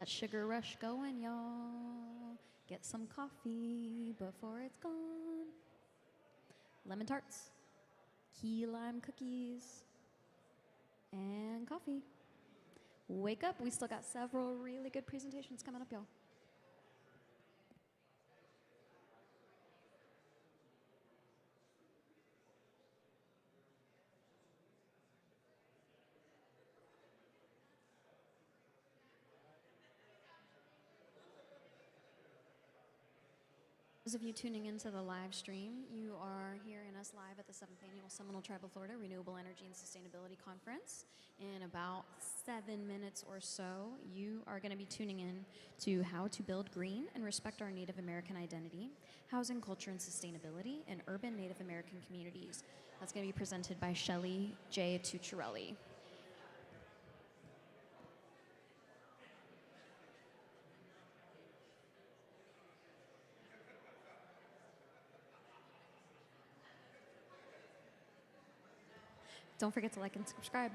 Sugar rush going, y'all. Get some coffee before it's gone. Lemon tarts, key lime cookies, and coffee. Wake up, we still got several really good presentations coming up, y'all. Those of you tuning into the live stream, you are hearing us live at the 7th Annual Seminole Tribal Florida Renewable Energy and Sustainability Conference. In about 7 minutes or so, you are going to be tuning in to how to build green and respect our Native American identity, housing, culture, and sustainability in urban Native American communities. That's going to be presented by Shelley J. Tucciarelli. Don't forget to like and subscribe.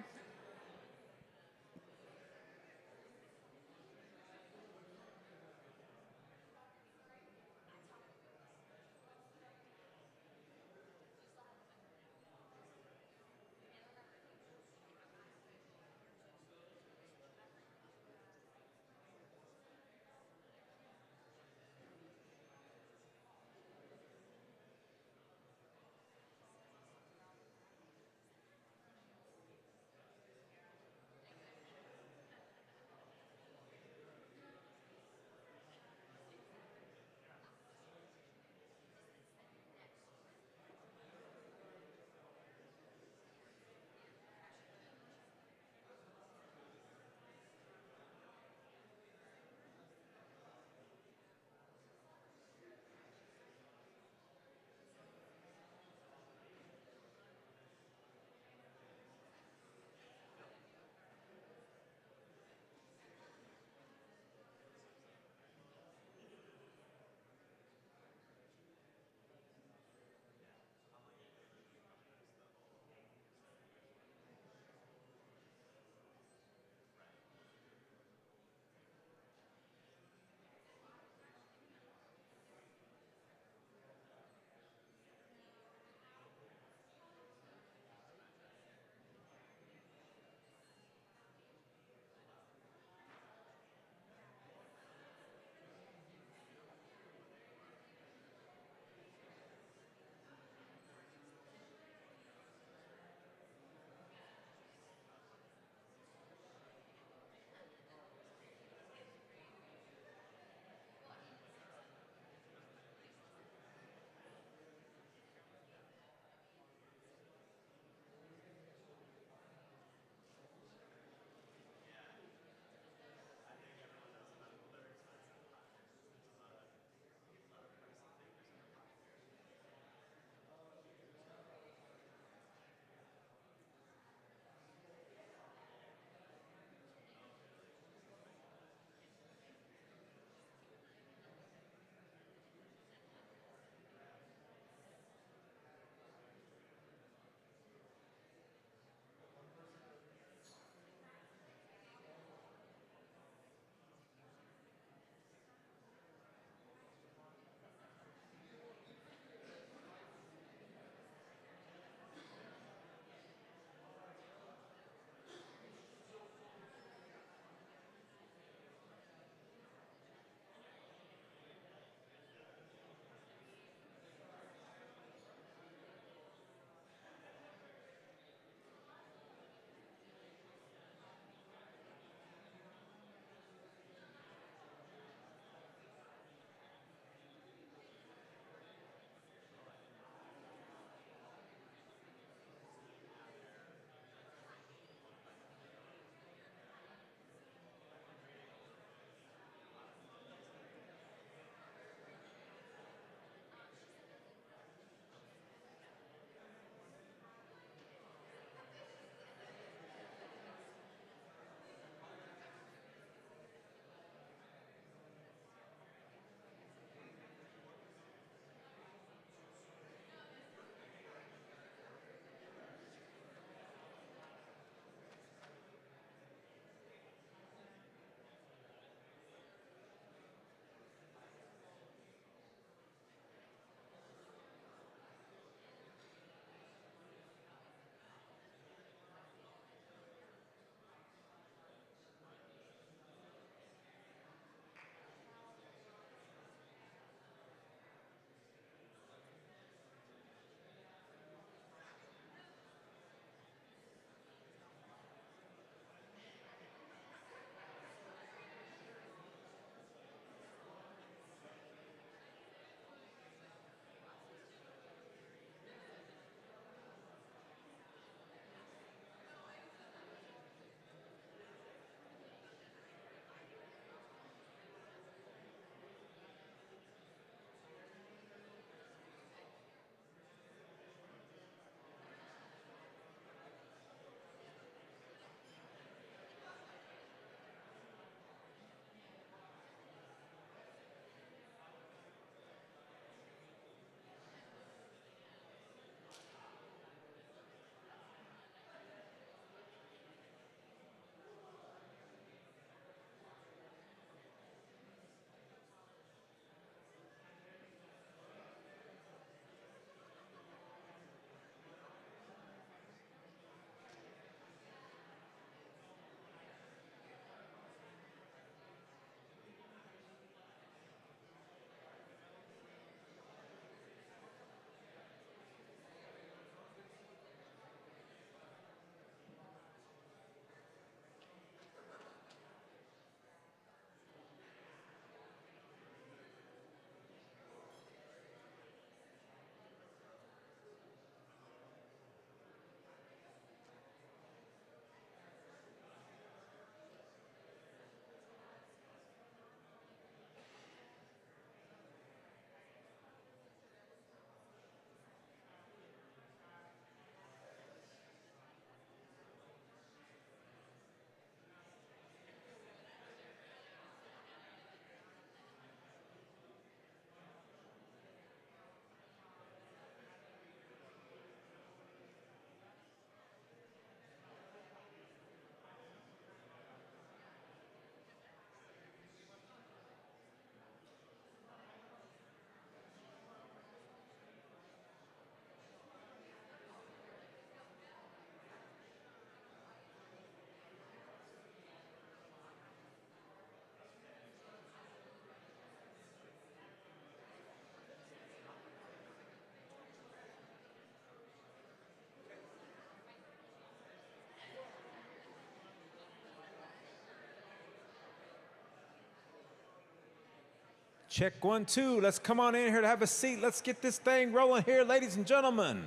Check 1, 2. Let's come on in here to have a seat. Let's get this thing rolling here, ladies and gentlemen.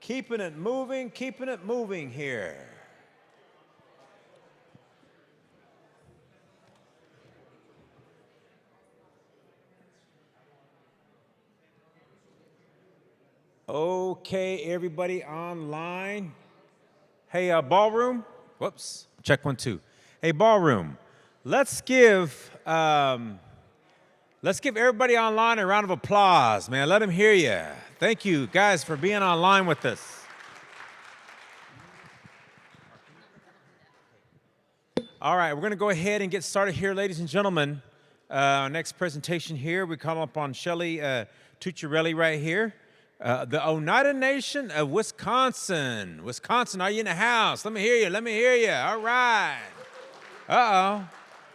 Keeping it moving here. Okay, everybody online. Hey, ballroom. Whoops. Check 1, 2. Hey, ballroom. Let's give everybody online a round of applause, man. Let them hear you. Thank you, guys, for being online with us. All right, we're going to go ahead and get started here, ladies and gentlemen. Our next presentation here, we call upon Shelly Tucciarelli right here. The Oneida Nation of Wisconsin. Wisconsin, are you in the house? Let me hear you. All right. Uh-oh.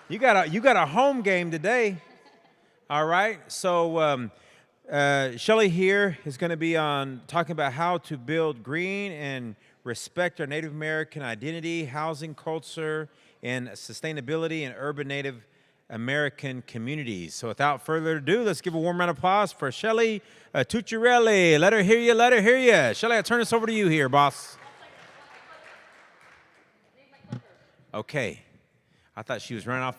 You got a home game today. All right. So Shelly here is going to be on talking about how to build green and respect our Native American identity, housing culture, and sustainability in urban Native American communities. So without further ado, let's give a warm round of applause for Shelly Tucciarelli. Let her hear you. Shelly, I turn this over to you here, boss. Okay. I thought she was running up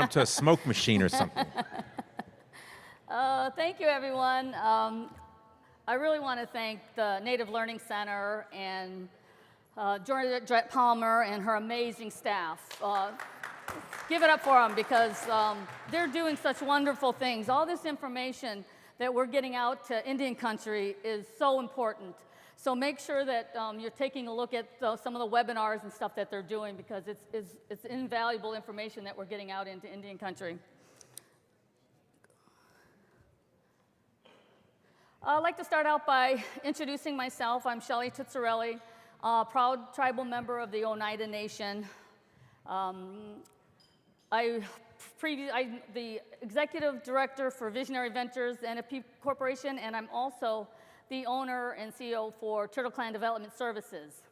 to a smoke machine or something. Thank you, everyone. I really want to thank the Native Learning Center and Georgette Palmer and her amazing staff. Give it up for them because they're doing such wonderful things. All this information that we're getting out to Indian country is so important. So make sure that you're taking a look at some of the webinars and stuff that they're doing because it's invaluable information that we're getting out into Indian country. I'd like to start out by introducing myself. I'm Shelly Tucciarelli, proud tribal member of the Oneida Nation. I'm the executive director for Visionary Ventures NFP Corporation, and I'm also the owner and CEO for Turtle Clan Development Services.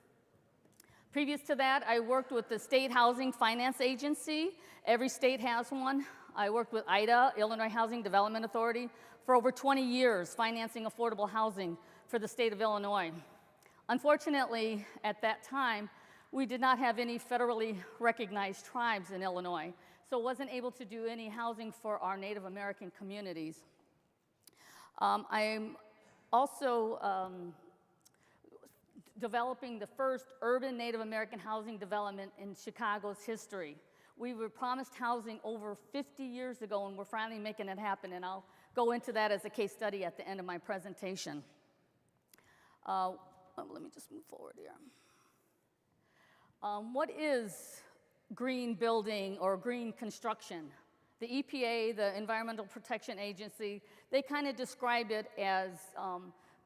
Previous to that, I worked with the State Housing Finance Agency. Every state has one. I worked with IDA, Illinois Housing Development Authority, for over 20 years, financing affordable housing for the state of Illinois. Unfortunately, at that time, we did not have any federally recognized tribes in Illinois, so wasn't able to do any housing for our Native American communities. I'm also developing the first urban Native American housing development in Chicago's history. We were promised housing over 50 years ago, and we're finally making it happen, and I'll go into that as a case study at the end of my presentation. Let me just move forward here. What is green building or green construction? The EPA, the Environmental Protection Agency, they kind of describe it as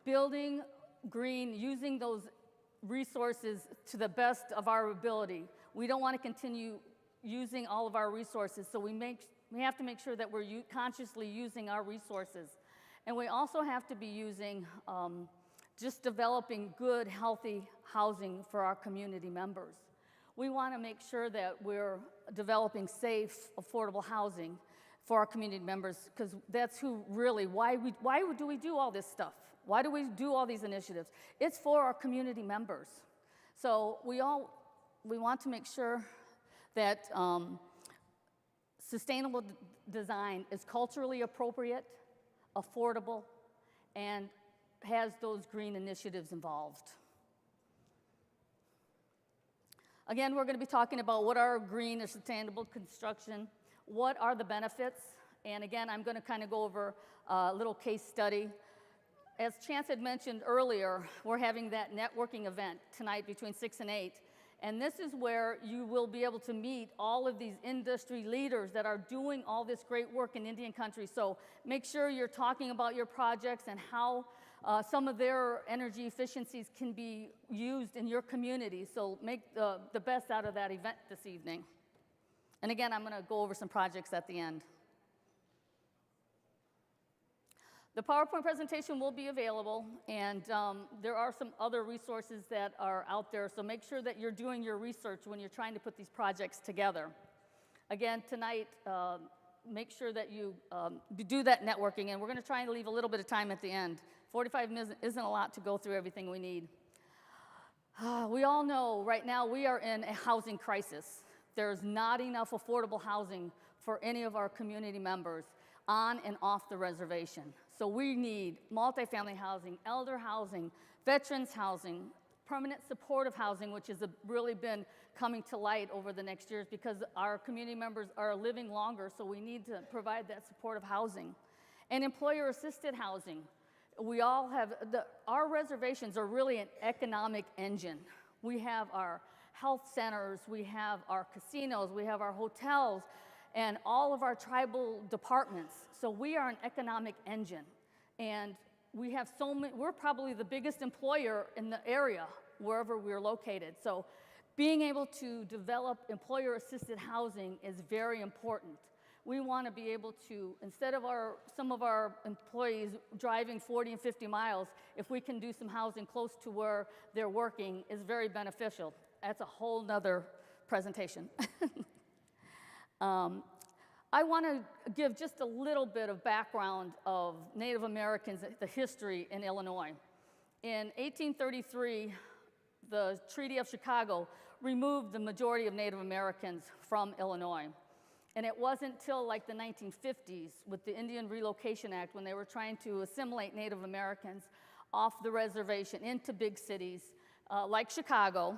building green, using those resources to the best of our ability. We don't want to continue using all of our resources, so we have to make sure that we're consciously using our resources. And we also have to be using, just developing good, healthy housing for our community members. We want to make sure that we're developing safe, affordable housing for our community members, because that's who really, why do we do all this stuff? Why do we do all these initiatives? It's for our community members. So we want to make sure that sustainable design is culturally appropriate, affordable, and has those green initiatives involved. Again, we're going to be talking about what are green or sustainable construction, what are the benefits, and again, I'm going to kind of go over a little case study. As Chance had mentioned earlier, we're having that networking event tonight between 6 and 8, and this is where you will be able to meet all of these industry leaders that are doing all this great work in Indian country. So make sure you're talking about your projects and how some of their energy efficiencies can be used in your community. So make the best out of that event this evening. And again, I'm going to go over some projects at the end. The PowerPoint presentation will be available, and there are some other resources that are out there, so make sure that you're doing your research when you're trying to put these projects together. Again, tonight, make sure that you do that networking, and we're going to try and leave a little bit of time at the end. 45 minutes isn't a lot to go through everything we need. We all know right now we are in a housing crisis. There's not enough affordable housing for any of our community members on and off the reservation. So we need multifamily housing, elder housing, veterans housing, permanent supportive housing, which has really been coming to light over the next years because our community members are living longer, so we need to provide that supportive housing. And employer-assisted housing. We all have, our reservations are really an economic engine. We have our health centers, we have our casinos, we have our hotels, and all of our tribal departments. So we are an economic engine. And we have so many, we're probably the biggest employer in the area, wherever we're located. So being able to develop employer-assisted housing is very important. We want to be able to, instead of some of our employees driving 40 and 50 miles, if we can do some housing close to where they're working, is very beneficial. That's a whole nother presentation. I want to give just a little bit of background of Native Americans, the history in Illinois. In 1833, the Treaty of Chicago removed the majority of Native Americans from Illinois. And it wasn't till like the 1950s with the Indian Relocation Act when they were trying to assimilate Native Americans off the reservation into big cities like Chicago.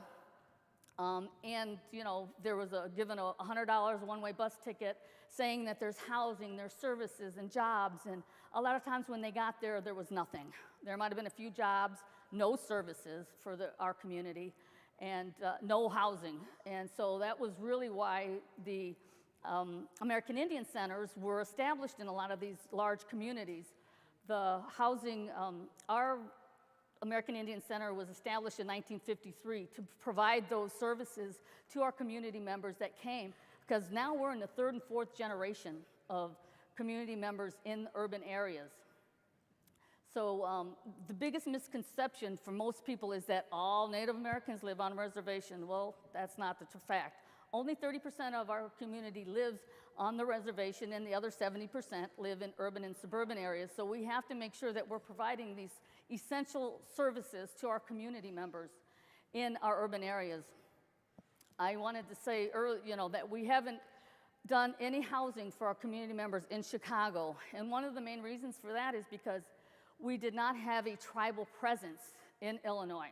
And you know, there was given a $100 one-way bus ticket saying that there's housing, there's services and jobs, and a lot of times when they got there, there was nothing. There might have been a few jobs, no services for our community, and no housing. And so that was really why the American Indian centers were established in a lot of these large communities. The housing, our American Indian Center was established in 1953 to provide those services to our community members that came, because now we're in the third and fourth generation of community members in urban areas. So the biggest misconception for most people is that all Native Americans live on a reservation. Well, that's not the fact. Only 30% of our community lives on the reservation, and the other 70% live in urban and suburban areas. So we have to make sure that we're providing these essential services to our community members in our urban areas. I wanted to say earlier, you know, that we haven't done any housing for our community members in Chicago. And one of the main reasons for that is because we did not have a tribal presence in Illinois.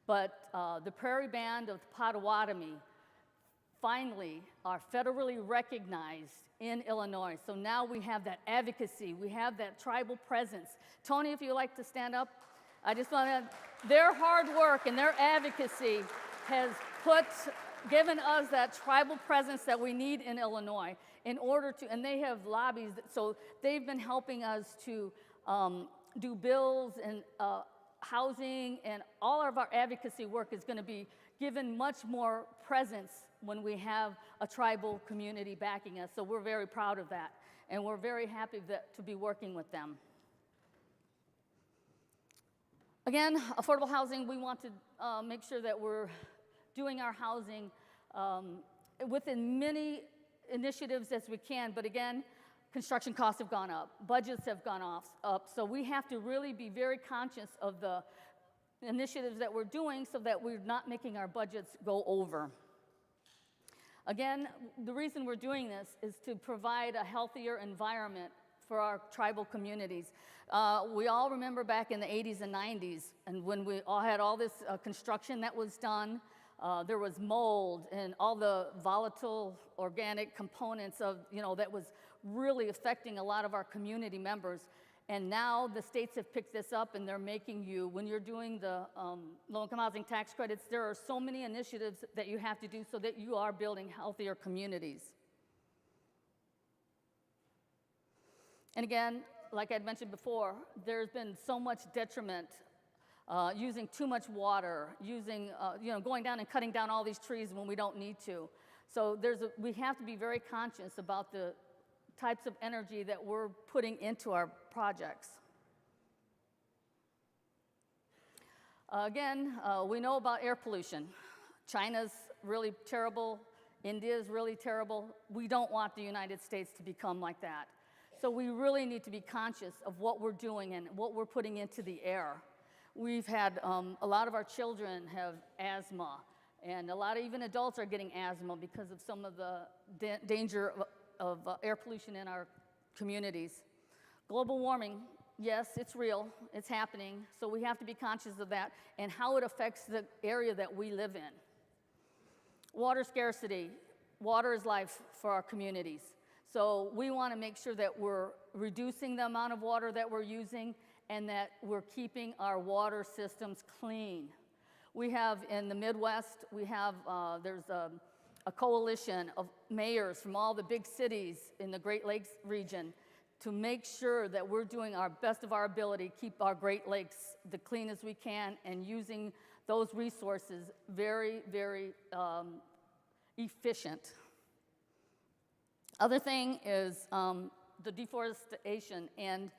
But the Prairie Band of the Potawatomi finally are federally recognized in Illinois. So now we have that advocacy, we have that tribal presence. Tony, if you'd like to stand up. I just want to, their hard work and their advocacy has given us that tribal presence that we need in Illinois in order to, and they have lobbies, so they've been helping us to do bills and housing, and all of our advocacy work is going to be given much more presence when we have a tribal community backing us. So we're very proud of that, and we're very happy to be working with them. Again, affordable housing, we want to make sure that we're doing our housing within many initiatives as we can, but again, construction costs have gone up, budgets have gone up, so we have to really be very conscious of the initiatives that we're doing so that we're not making our budgets go over. Again, the reason we're doing this is to provide a healthier environment for our tribal communities. We all remember back in the 80s and 90s, and when we all had all this construction that was done, there was mold and all the volatile organic components of, you know, that was really affecting a lot of our community members. And now the states have picked this up, and they're making you, when you're doing the low-income housing tax credits, there are so many initiatives that you have to do so that you are building healthier communities. And again, like I'd mentioned before, there's been so much detriment, using too much water, using, going down and cutting down all these trees when we don't need to. So we have to be very conscious about the types of energy that we're putting into our projects. Again, we know about air pollution. China's really terrible India is really terrible. We don't want the United States to become like that. So we really need to be conscious of what we're doing and what we're putting into the air. We've had a lot of our children have asthma, and a lot of even adults are getting asthma because of some of the danger of air pollution in our communities. Global warming, yes, it's real, it's happening, so we have to be conscious of that and how it affects the area that we live in. Water scarcity. Water is life for our communities. So we want to make sure that we're reducing the amount of water that we're using and that we're keeping our water systems clean. We have in the Midwest, there's a coalition of mayors from all the big cities in the Great Lakes region to make sure that we're doing our best of our ability to keep our Great Lakes the clean as we can and using those resources very, very efficient. Other thing is the deforestation and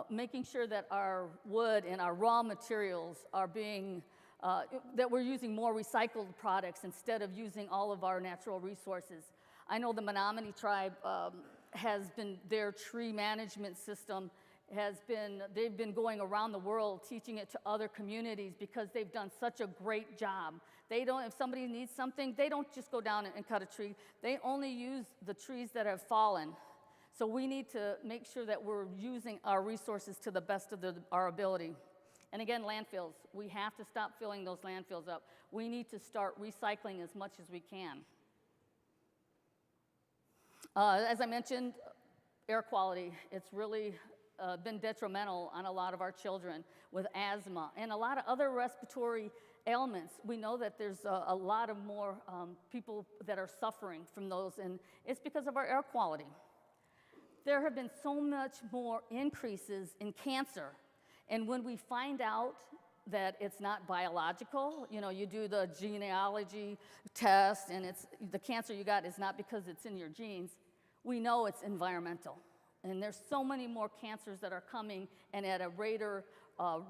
making sure that our wood and our raw materials are being, that we're using more recycled products instead of using all of our natural resources. I know the Menominee tribe has been, their tree management system they've been going around the world teaching it to other communities because they've done such a great job. They don't, if somebody needs something, they don't just go down and cut a tree. They only use the trees that have fallen. So we need to make sure that we're using our resources to the best of our ability. And again, landfills. We have to stop filling those landfills up. We need to start recycling as much as we can. As I mentioned, air quality. It's really been detrimental on a lot of our children with asthma and a lot of other respiratory ailments. We know that there's a lot of more people that are suffering from those, and it's because of our air quality. There have been so much more increases in cancer, and when we find out that it's not biological, you do the genealogy test and the cancer you got is not because it's in your genes, we know it's environmental. And there's so many more cancers that are coming, and at a rate of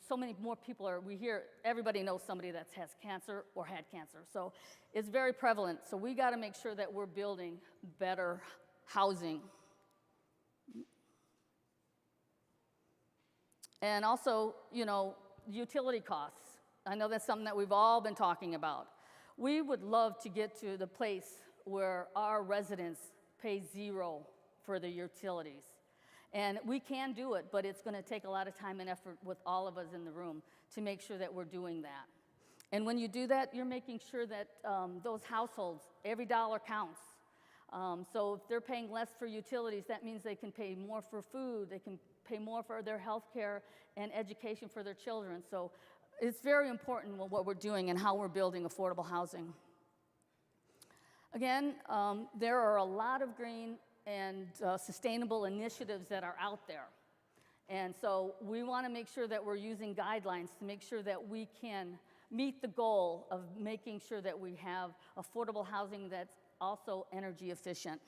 so many more people we hear, everybody knows somebody that has cancer or had cancer. So it's very prevalent. So we got to make sure that we're building better housing. And also, utility costs. I know that's something that we've all been talking about. We would love to get to the place where our residents pay zero for the utilities. And we can do it, but it's going to take a lot of time and effort with all of us in the room to make sure that we're doing that. And when you do that, you're making sure that those households, every dollar counts. So if they're paying less for utilities, that means they can pay more for food, they can pay more for their health care and education for their children. So it's very important what we're doing and how we're building affordable housing. Again, there are a lot of green and sustainable initiatives that are out there. And so we want to make sure that we're using guidelines to make sure that we can meet the goal of making sure that we have affordable housing that's also energy efficient.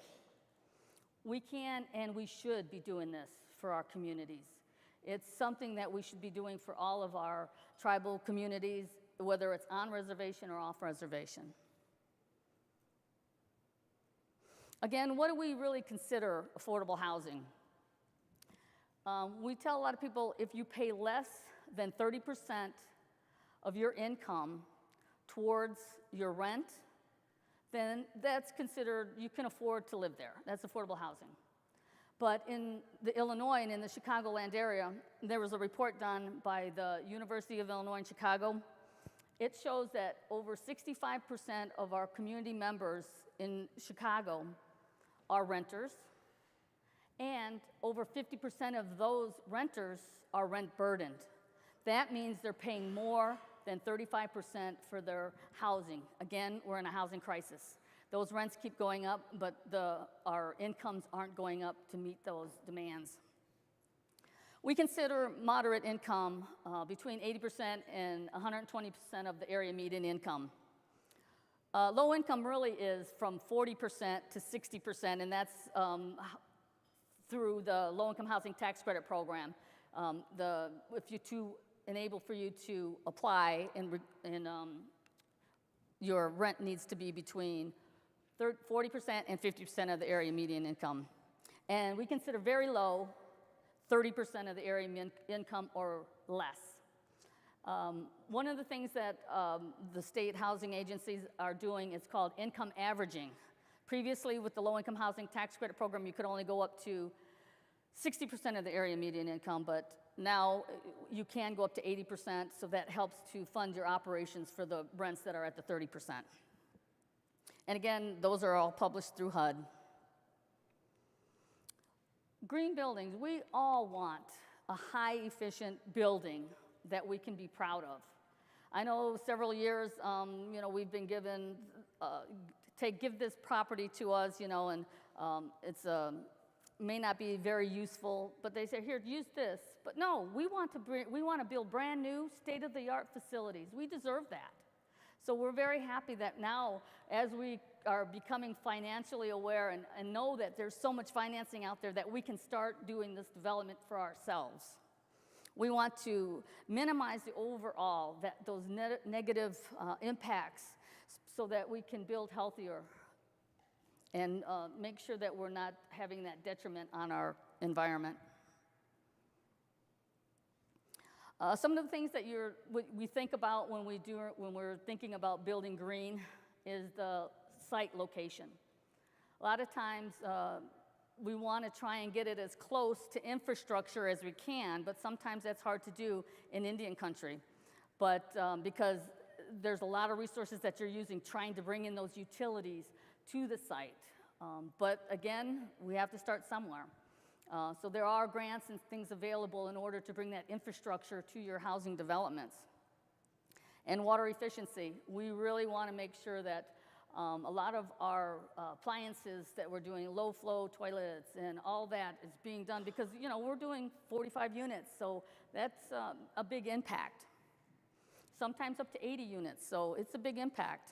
We can and we should be doing this for our communities. It's something that we should be doing for all of our tribal communities, whether it's on reservation or off reservation. Again, what do we really consider affordable housing? We tell a lot of people if you pay less than 30% of your income towards your rent, then that's considered, you can afford to live there. That's affordable housing. But in the Illinois and in the Chicagoland area, there was a report done by the University of Illinois in Chicago. It shows that over 65% of our community members in Chicago are renters, and over 50% of those renters are rent burdened. That means they're paying more than 35% for their housing. Again, we're in a housing crisis. Those rents keep going up, but our incomes aren't going up to meet those demands. We consider moderate income between 80% and 120% of the area median income. Low income really is from 40% to 60%, and that's through the Low Income Housing Tax Credit Program. If you to enable for you to apply and your rent needs to be between 40% and 50% of the area median income. And we consider very low 30% of the area income or less. One of the things that the state housing agencies are doing is called income averaging. Previously, with the low-income housing tax credit program, you could only go up to 60% of the area median income, but now you can go up to 80%, so that helps to fund your operations for the rents that are at the 30%. And again, those are all published through HUD. Green buildings, we all want a high efficient building that we can be proud of. I know several years, we've been given, give this property to us, and it's may not be very useful, but they say, here, use this. But no, we want to build brand new, state-of-the-art facilities. We deserve that. So we're very happy that now, as we are becoming financially aware and know that there's so much financing out there that we can start doing this development for ourselves. We want to minimize the overall, those negative impacts so that we can build healthier and make sure that we're not having that detriment on our environment. Some of the things that we think about when we're thinking about building green is the site location. A lot of times we want to try and get it as close to infrastructure as we can, but sometimes that's hard to do in Indian country. But because there's a lot of resources that you're using trying to bring in those utilities to the site. But again, we have to start somewhere. So there are grants and things available in order to bring that infrastructure to your housing developments. And water efficiency, we really want to make sure that a lot of our appliances that we're doing, low flow toilets and all that is being done because, we're doing 45 units, so that's a big impact. Sometimes up to 80 units, so it's a big impact.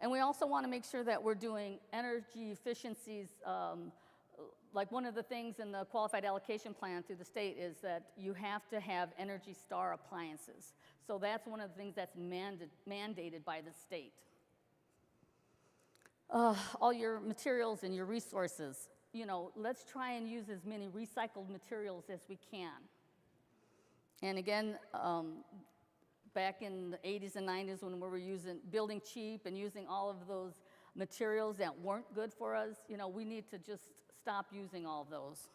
And we also want to make sure that we're doing energy efficiencies. Like one of the things in the qualified allocation plan through the state is that you have to have Energy Star appliances. So that's one of the things that's mandated by the state. All your materials and your resources, let's try and use as many recycled materials as we can. And again, back in the 80s and 90s when we were building cheap and using all of those materials that weren't good for us, we need to just stop using all of those.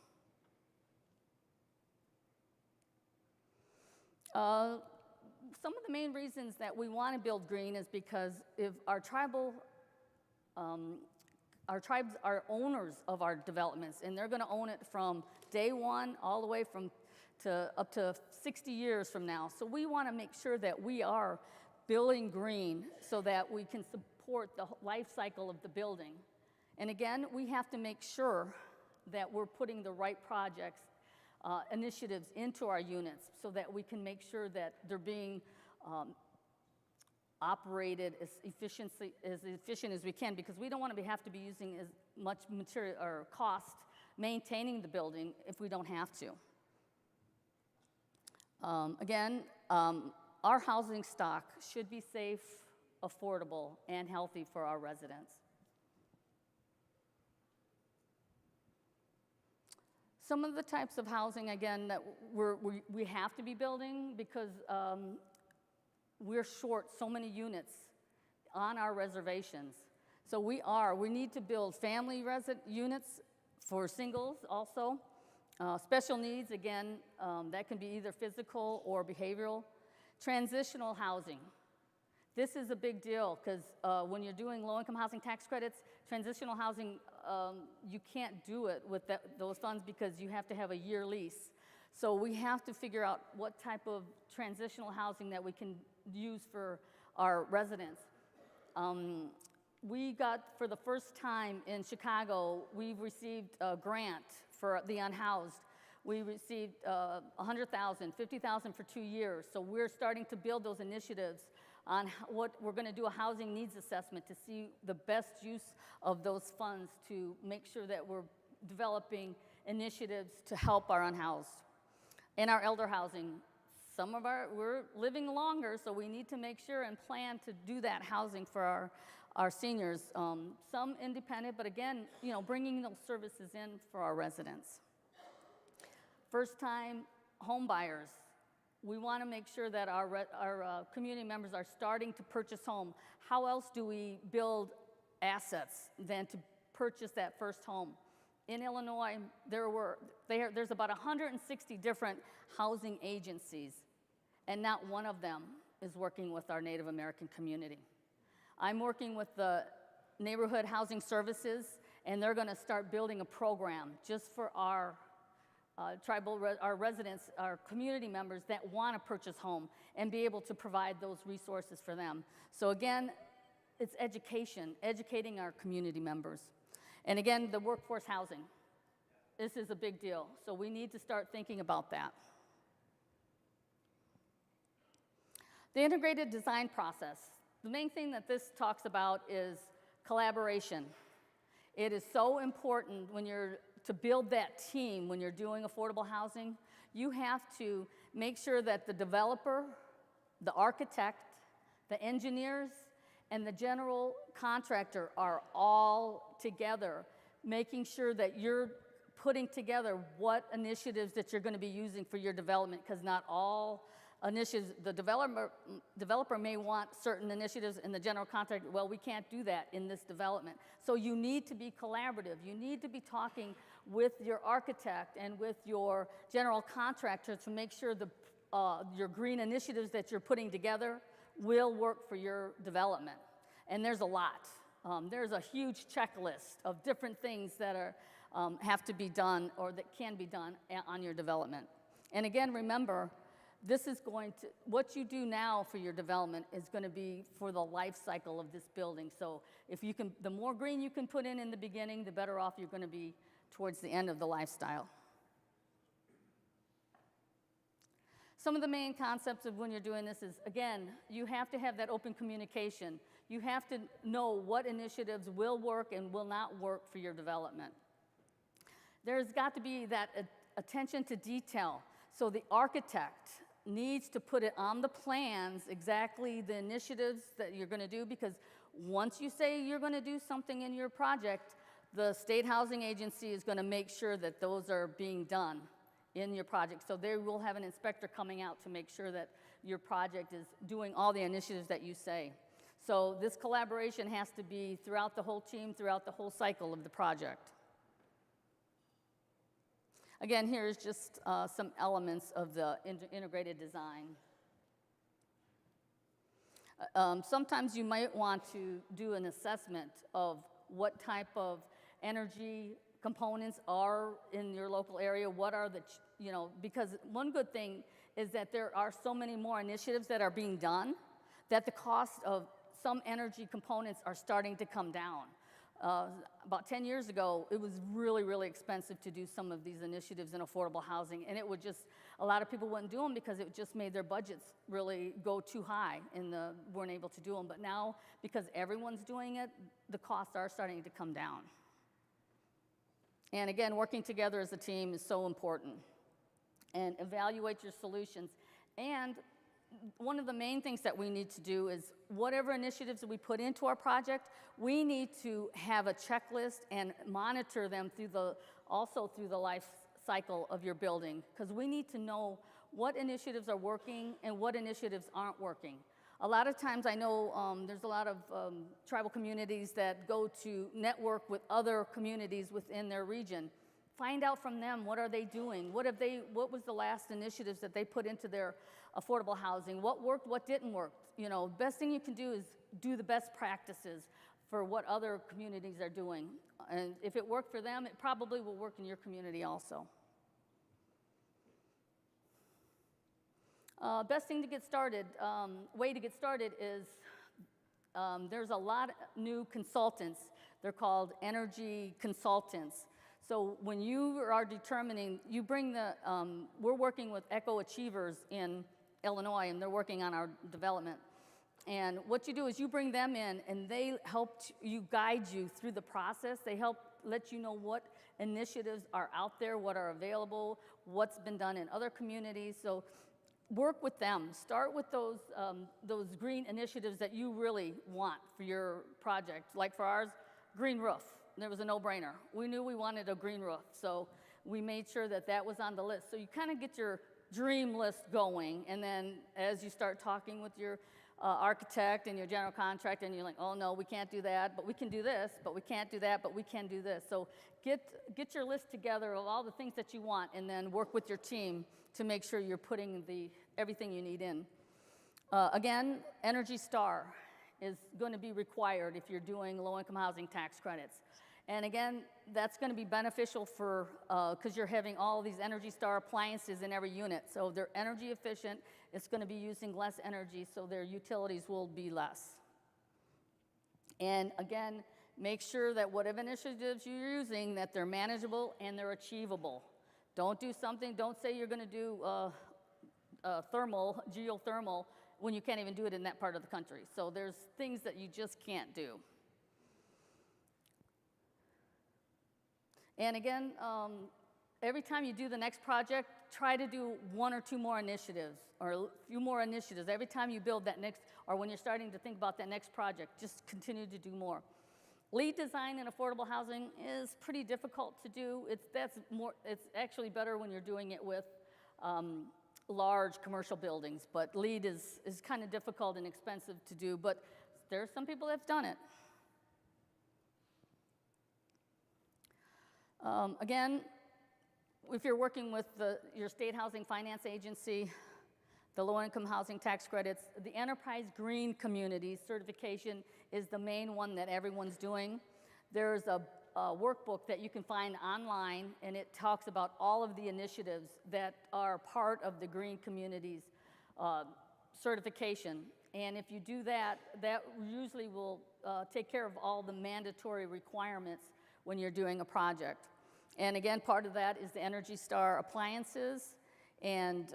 Some of the main reasons that we want to build green is because if our tribes are owners of our developments, and they're going to own it from day one all the way up to 60 years from now. So we want to make sure that we are building green so that we can support the life cycle of the building. And again, we have to make sure that we're putting the right projects, initiatives into our units so that we can make sure that they're being operated as efficient as we can, because we don't want to have to be using as much material or cost maintaining the building if we don't have to. Again, our housing stock should be safe, affordable, and healthy for our residents. Some of the types of housing, again, that we have to be building because we're short so many units on our reservations. So we need to build family units for singles also. Special needs, again, that can be either physical or behavioral. Transitional housing. This is a big deal because when you're doing low-income housing tax credits, transitional housing, you can't do it with those funds because you have to have a year lease. So we have to figure out what type of transitional housing that we can use for our residents. We got, for the first time in Chicago, we've received a grant for the unhoused. We received $100,000, $50,000 for 2 years. So we're starting to build those initiatives on what we're going to do a housing needs assessment to see the best use of those funds to make sure that we're developing initiatives to help our unhoused. In our elder housing, we're living longer, so we need to make sure and plan to do that housing for our seniors. Some independent, but again, bringing those services in for our residents. First-time home buyers. We want to make sure that our community members are starting to purchase home. How else do we build assets than to purchase that first home? In Illinois, there's about 160 different housing agencies, and not one of them is working with our Native American community. I'm working with the Neighborhood Housing Services, and they're going to start building a program just for our our residents, our community members that want to purchase home and be able to provide those resources for them. So again, it's education, educating our community members. And again, the workforce housing. This is a big deal, so we need to start thinking about that. The integrated design process. The main thing that this talks about is collaboration. It is so important to build that team when you're doing affordable housing. You have to make sure that the developer, the architect, the engineers, and the general contractor are all together, making sure that you're putting together what initiatives that you're going to be using for your development, because not all initiatives, the developer may want certain initiatives, and the general contractor, well, we can't do that in this development. So you need to be collaborative. You need to be talking with your architect and with your general contractor to make sure your green initiatives that you're putting together will work for your development. And there's a lot. There's a huge checklist of different things that have to be done or that can be done on your development. And again, remember, what you do now for your development is going to be for the life cycle of this building. So the more green you can put in the beginning, the better off you're going to be towards the end of the lifestyle. Some of the main concepts of when you're doing this is, again, you have to have that open communication. You have to know what initiatives will work and will not work for your development. There's got to be that attention to detail. So the architect needs to put it on the plans, exactly the initiatives that you're going to do, because once you say you're going to do something in your project, the state housing agency is going to make sure that those are being done in your project. So they will have an inspector coming out to make sure that your project is doing all the initiatives that you say. So this collaboration has to be throughout the whole team, throughout the whole cycle of the project. Again, here's just some elements of the integrated design. Sometimes you might want to do an assessment of what type of energy components are in your local area. What are because one good thing is that there are so many more initiatives that are being done that the cost of some energy components are starting to come down. About 10 years ago, it was really, really expensive to do some of these initiatives in affordable housing, and a lot of people wouldn't do them because it just made their budgets really go too high and weren't able to do them. But now, because everyone's doing it, the costs are starting to come down. And again, working together as a team is so important. And evaluate your solutions. And one of the main things that we need to do is whatever initiatives that we put into our project, we need to have a checklist and monitor them also through the life cycle of your building, because we need to know what initiatives are working and what initiatives aren't working. A lot of times I know there's a lot of tribal communities that go to network with other communities within their region. Find out from them, what are they doing? What was the last initiatives that they put into their affordable housing? What worked, what didn't work? Best thing you can do is do the best practices for what other communities are doing. And if it worked for them, it probably will work in your community also. Best thing to get started, way to get started is there's a lot of new consultants. They're called energy consultants. So when you are determining, we're working with Eco Achievers in Illinois, and they're working on our development. And what you do is you bring them in, and they help guide you through the process. They help let you know what initiatives are out there, what are available, what's been done in other communities. So work with them. Start with those green initiatives that you really want for your project. Like for ours, green roof. There was a no-brainer. We knew we wanted a green roof, so we made sure that that was on the list. So you kind of get your dream list going, and then as you start talking with your architect and your general contractor, and you're like, oh no, we can't do that, but we can do this, but we can't do that, but we can do this. So get your list together of all the things that you want, and then work with your team to make sure you're putting everything you need in. Again, Energy Star is going to be required if you're doing low-income housing tax credits. And again, that's going to be beneficial for, because you're having all these Energy Star appliances in every unit. So they're energy efficient. It's going to be using less energy, so their utilities will be less. And again, make sure that whatever initiatives you're using, that they're manageable and they're achievable. Don't say you're going to do geothermal, when you can't even do it in that part of the country. So there's things that you just can't do. And again, every time you do the next project, try to do one or two more initiatives, or a few more initiatives. Every time you build that next, or when you're starting to think about that next project, just continue to do more. Lead design in affordable housing is pretty difficult to do. It's actually better when you're doing it with large commercial buildings, but lead is kind of difficult and expensive to do, but there are some people that's done it. Again, if you're working with your state housing finance agency, the low-income housing tax credits, the Enterprise Green Communities certification is the main one that everyone's doing. There's a workbook that you can find online, and it talks about all of the initiatives that are part of the Green Communities certification. And if you do that, that usually will take care of all the mandatory requirements when you're doing a project. And again, part of that is the Energy Star appliances. And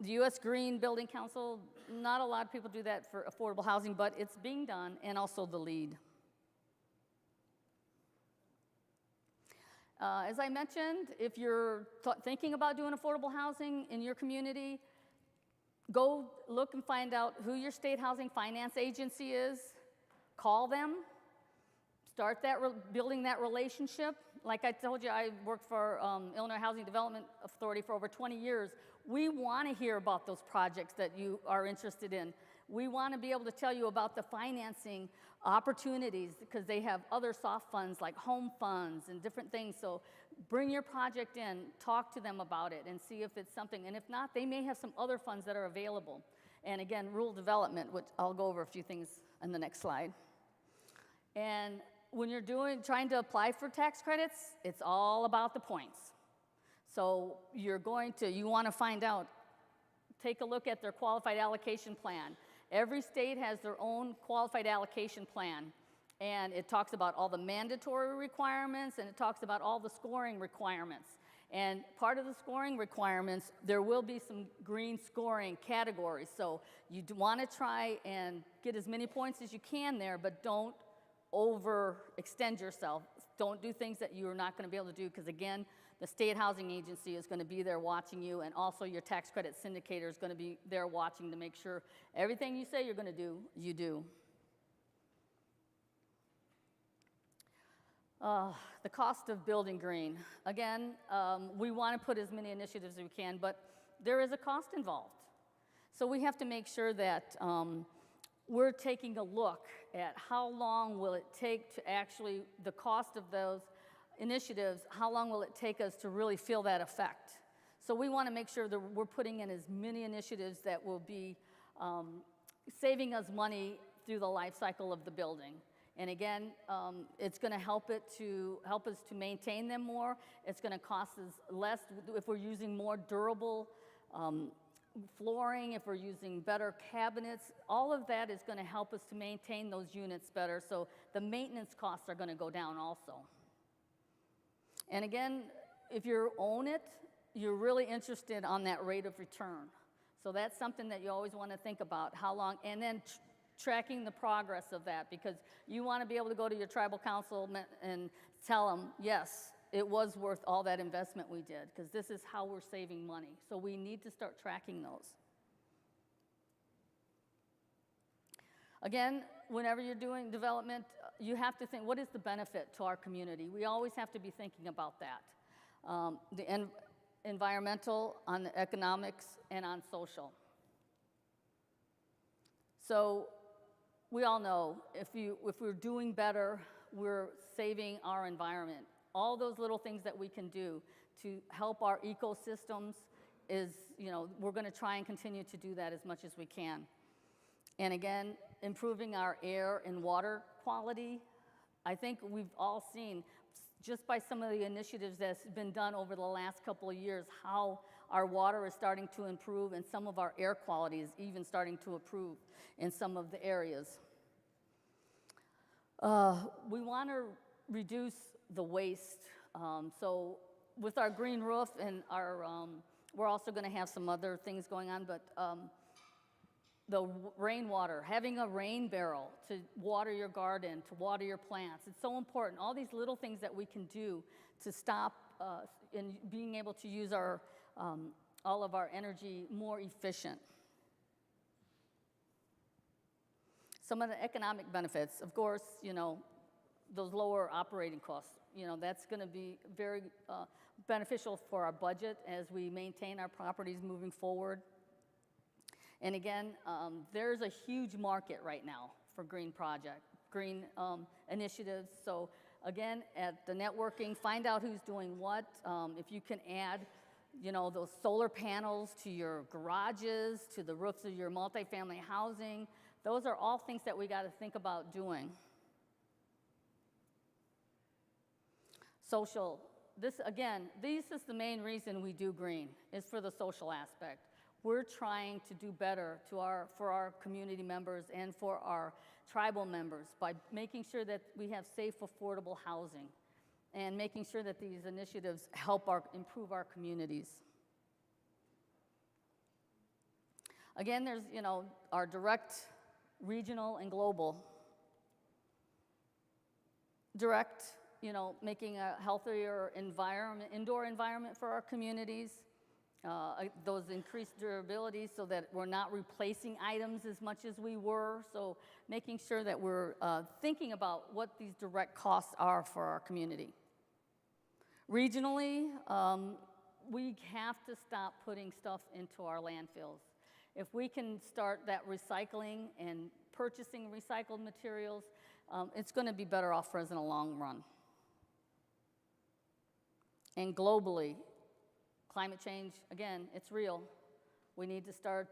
the U.S. Green Building Council, not a lot of people do that for affordable housing, but it's being done, and also the LEED. As I mentioned, if you're thinking about doing affordable housing in your community, go look and find out who your state housing finance agency is. Call them. Start building that relationship. Like I told you, I worked for Illinois Housing Development Authority for over 20 years. We want to hear about those projects that you are interested in. We want to be able to tell you about the financing opportunities, because they have other soft funds like home funds and different things. So bring your project in, talk to them about it, and see if it's something. And if not, they may have some other funds that are available. And again, rural development, which I'll go over a few things in the next slide. And when you're trying to apply for tax credits, it's all about the points. So you want to find out, take a look at their qualified allocation plan. Every state has their own qualified allocation plan, and it talks about all the mandatory requirements, and it talks about all the scoring requirements. And part of the scoring requirements, there will be some green scoring categories. So you want to try and get as many points as you can there, but don't overextend yourself. Don't do things that you're not going to be able to do, because again, the state housing agency is going to be there watching you, and also your tax credit syndicator is going to be there watching to make sure everything you say you're going to do, you do. The cost of building green. Again, we want to put as many initiatives as we can, but there is a cost involved. So we have to make sure that we're taking a look at how long will it take to actually, the cost of those initiatives, how long will it take us to really feel that effect? So we want to make sure that we're putting in as many initiatives that will be saving us money through the life cycle of the building. And again, it's going to help us to maintain them more. It's going to cost us less if we're using more durable flooring, if we're using better cabinets. All of that is going to help us to maintain those units better. So the maintenance costs are going to go down also. And again, if you own it, you're really interested on that rate of return. So that's something that you always want to think about, how long, and then tracking the progress of that, because you want to be able to go to your tribal council and tell them, yes, it was worth all that investment we did, because this is how we're saving money. So we need to start tracking those. Again, whenever you're doing development, you have to think, what is the benefit to our community? We always have to be thinking about that. Environmental, on the economics, and on social. So we all know if we're doing better, we're saving our environment. All those little things that we can do to help our ecosystems is, we're going to try and continue to do that as much as we can. And again, improving our air and water quality. I think we've all seen, just by some of the initiatives that's been done over the last couple of years, how our water is starting to improve and some of our air quality is even starting to improve in some of the areas. We want to reduce the waste. So with our green roof and our, we're also going to have some other things going on, but the rainwater, having a rain barrel to water your garden, to water your plants. It's so important. All these little things that we can do to stop in being able to use our, all of our energy more efficient. Some of the economic benefits, of course, those lower operating costs, that's going to be very beneficial for our budget as we maintain our properties moving forward. And again, there's a huge market right now for green initiatives. So again, at the networking, find out who's doing what. If you can add, those solar panels to your garages, to the roofs of your multifamily housing, those are all things that we got to think about doing. Social. This is the main reason we do green, is for the social aspect. We're trying to do better for our community members and for our tribal members by making sure that we have safe, affordable housing and making sure that these initiatives help improve our communities. Again, there's, our direct, regional, and global. Direct, making a healthier environment, indoor environment for our communities. Those increased durability so that we're not replacing items as much as we were. So making sure that we're thinking about what these direct costs are for our community. Regionally, we have to stop putting stuff into our landfills. If we can start that recycling and purchasing recycled materials, it's going to be better off for us in the long run. And globally, climate change, again, it's real. We need to start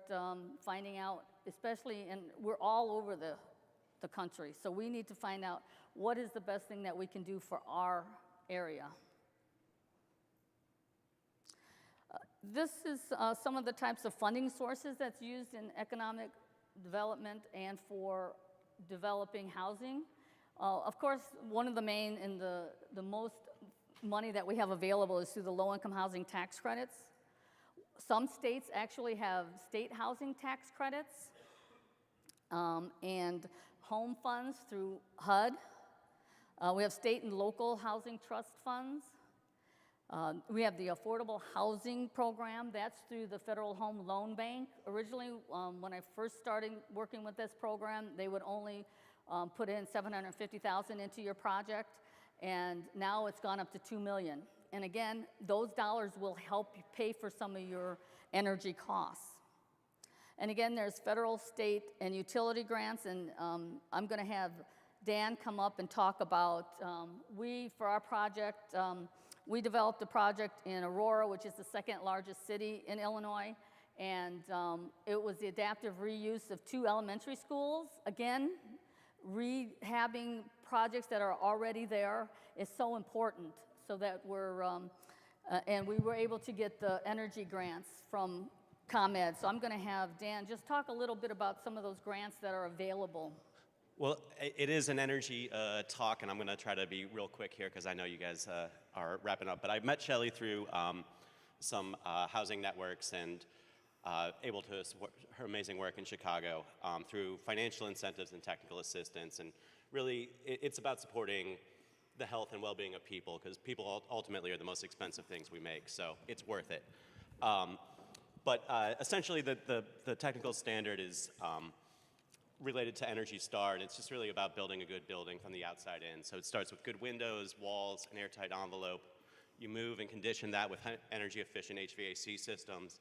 finding out, especially, and we're all over the country, so we need to find out what is the best thing that we can do for our area. This is some of the types of funding sources that's used in economic development and for developing housing. Of course, one of the main and the most money that we have available is through the low-income housing tax credits. Some states actually have state housing tax credits and home funds through HUD. We have state and local housing trust funds. We have the Affordable Housing Program. That's through the Federal Home Loan Bank. Originally, when I first started working with this program, they would only put in $750,000 into your project. And now it's gone up to $2 million. And again, those dollars will help you pay for some of your energy costs. And again, there's federal, state, and utility grants, and I'm going to have Dan come up and talk about, for our project, we developed a project in Aurora, which is the second largest city in Illinois, and it was the adaptive reuse of 2 elementary schools. Again, rehabbing projects that are already there is so important, so that and we were able to get the energy grants from ComEd. So I'm going to have Dan just talk a little bit about some of those grants that are available. Well, it is an energy talk, and I'm going to try to be real quick here because I know you guys are wrapping up. But I met Shelley through some housing networks and able to support her amazing work in Chicago through financial incentives and technical assistance. And really, it's about supporting the health and well-being of people, because people ultimately are the most expensive things we make, so it's worth it. But essentially, the technical standard is related to Energy Star, and it's just really about building a good building from the outside in. So it starts with good windows, walls, an airtight envelope. You move and condition that with energy efficient HVAC systems,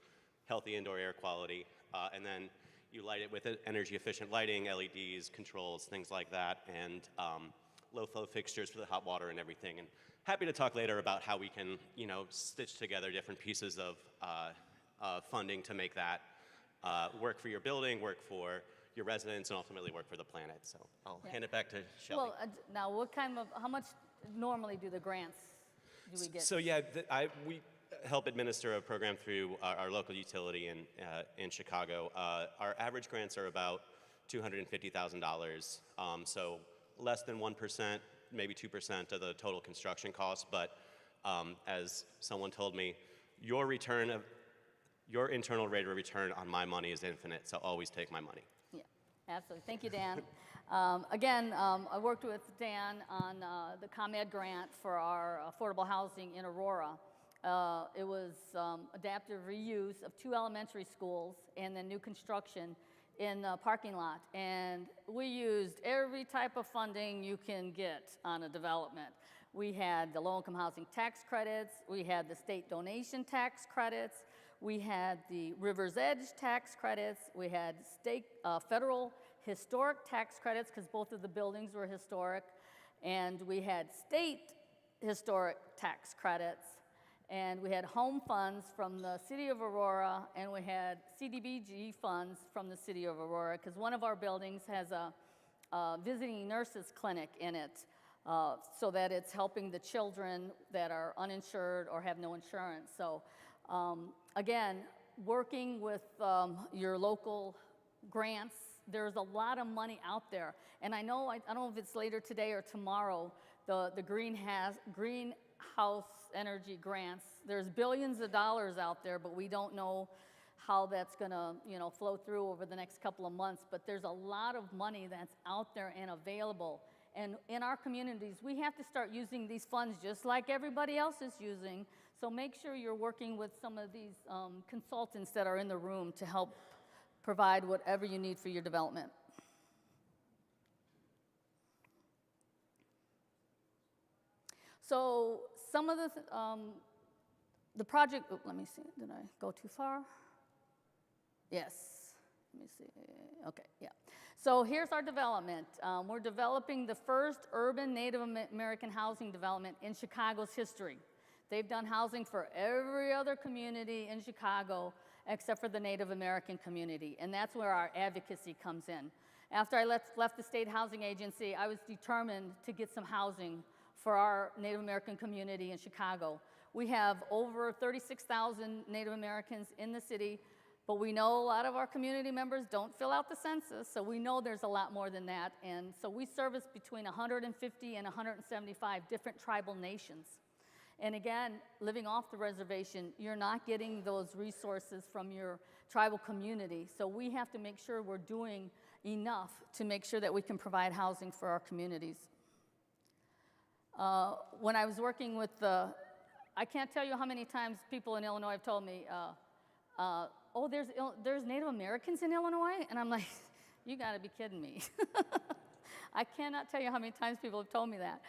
healthy indoor air quality, and then you light it with energy efficient lighting, LEDs, controls, things like that, and low flow fixtures for the hot water and everything. And happy to talk later about how we can, stitch together different pieces of funding to make that work for your building, work for your residents, and ultimately work for the planet. So I'll hand it back to Shelley. Well, now how much normally do the grants do we get? So yeah, we help administer a program through our local utility in Chicago. Our average grants are about $250,000, so less than 1%, maybe 2% of the total construction cost. But as someone told me, your internal rate of return on my money is infinite, so always take my money. Yeah, absolutely. Thank you, Dan. Again, I worked with Dan on the ComEd grant for our affordable housing in Aurora. It was adaptive reuse of 2 elementary schools and then new construction in the parking lot. And we used every type of funding you can get on a development. We had the low-income housing tax credits, we had the state donation tax credits, we had the River's Edge tax credits, we had federal historic tax credits because both of the buildings were historic, and we had state historic tax credits, and we had home funds from the city of Aurora, and we had CDBG funds from the city of Aurora because one of our buildings has a visiting nurses clinic in it, so that it's helping the children that are uninsured or have no insurance. So again, working with your local grants, there's a lot of money out there. And I don't know if it's later today or tomorrow, the greenhouse energy grants. There's billions of dollars out there, but we don't know how that's gonna flow through over the next couple of months. But there's a lot of money that's out there and available. And in our communities, we have to start using these funds just like everybody else is using. So make sure you're working with some of these consultants that are in the room to help provide whatever you need for your development. So some of the project, let me see, did I go too far? Yes, let me see, okay, yeah. So here's our development. We're developing the first urban Native American housing development in Chicago's history. They've done housing for every other community in Chicago except for the Native American community, and that's where our advocacy comes in. After I left the State Housing Agency, I was determined to get some housing for our Native American community in Chicago. We have over 36,000 Native Americans in the city, but we know a lot of our community members don't fill out the census, so we know there's a lot more than that, and so we service between 150 and 175 different tribal nations. And again, living off the reservation, you're not getting those resources from your tribal community. So we have to make sure we're doing enough to make sure that we can provide housing for our communities. When I was working with I can't tell you how many times people in Illinois have told me, oh, there's Native Americans in Illinois? And I'm like, you gotta be kidding me. I cannot tell you how many times people have told me that.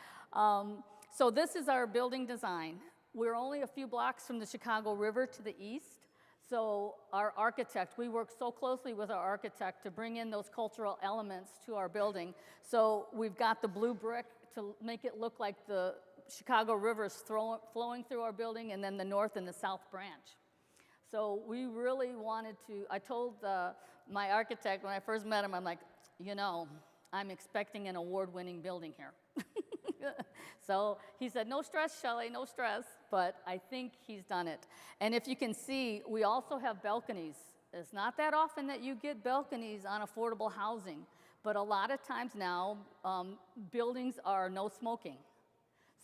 So this is our building design. We're only a few blocks from the Chicago River to the east. So our architect, we work so closely with our architect to bring in those cultural elements to our building. So we've got the blue brick to make it look like the Chicago River is flowing through our building, and then the north and the south branch. So we really wanted to, I told my architect when I first met him, I'm like, I'm expecting an award-winning building here. So he said, no stress, Shelley, no stress, but I think he's done it. And if you can see, we also have balconies. It's not that often that you get balconies on affordable housing, but a lot of times now, buildings are no smoking.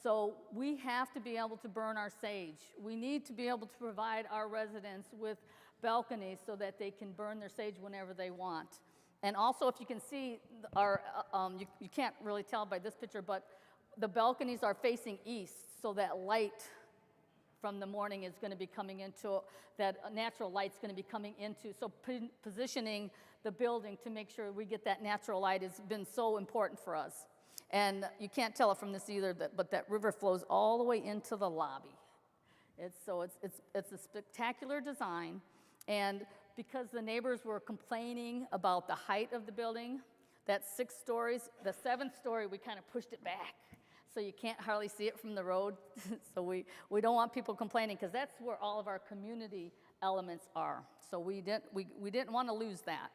So we have to be able to burn our sage. We need to be able to provide our residents with balconies so that they can burn their sage whenever they want. And also, if you can see, you can't really tell by this picture, but the balconies are facing east, so that light from the morning is going to be coming into, that natural light's going to be coming into. So positioning the building to make sure we get that natural light has been so important for us. And you can't tell it from this either, but that river flows all the way into the lobby. It's a spectacular design, and because the neighbors were complaining about the height of the building, that's 6 stories, the 7th story we kind of pushed it back, so you can't hardly see it from the road. So we don't want people complaining, because that's where all of our community elements are. So we didn't want to lose that.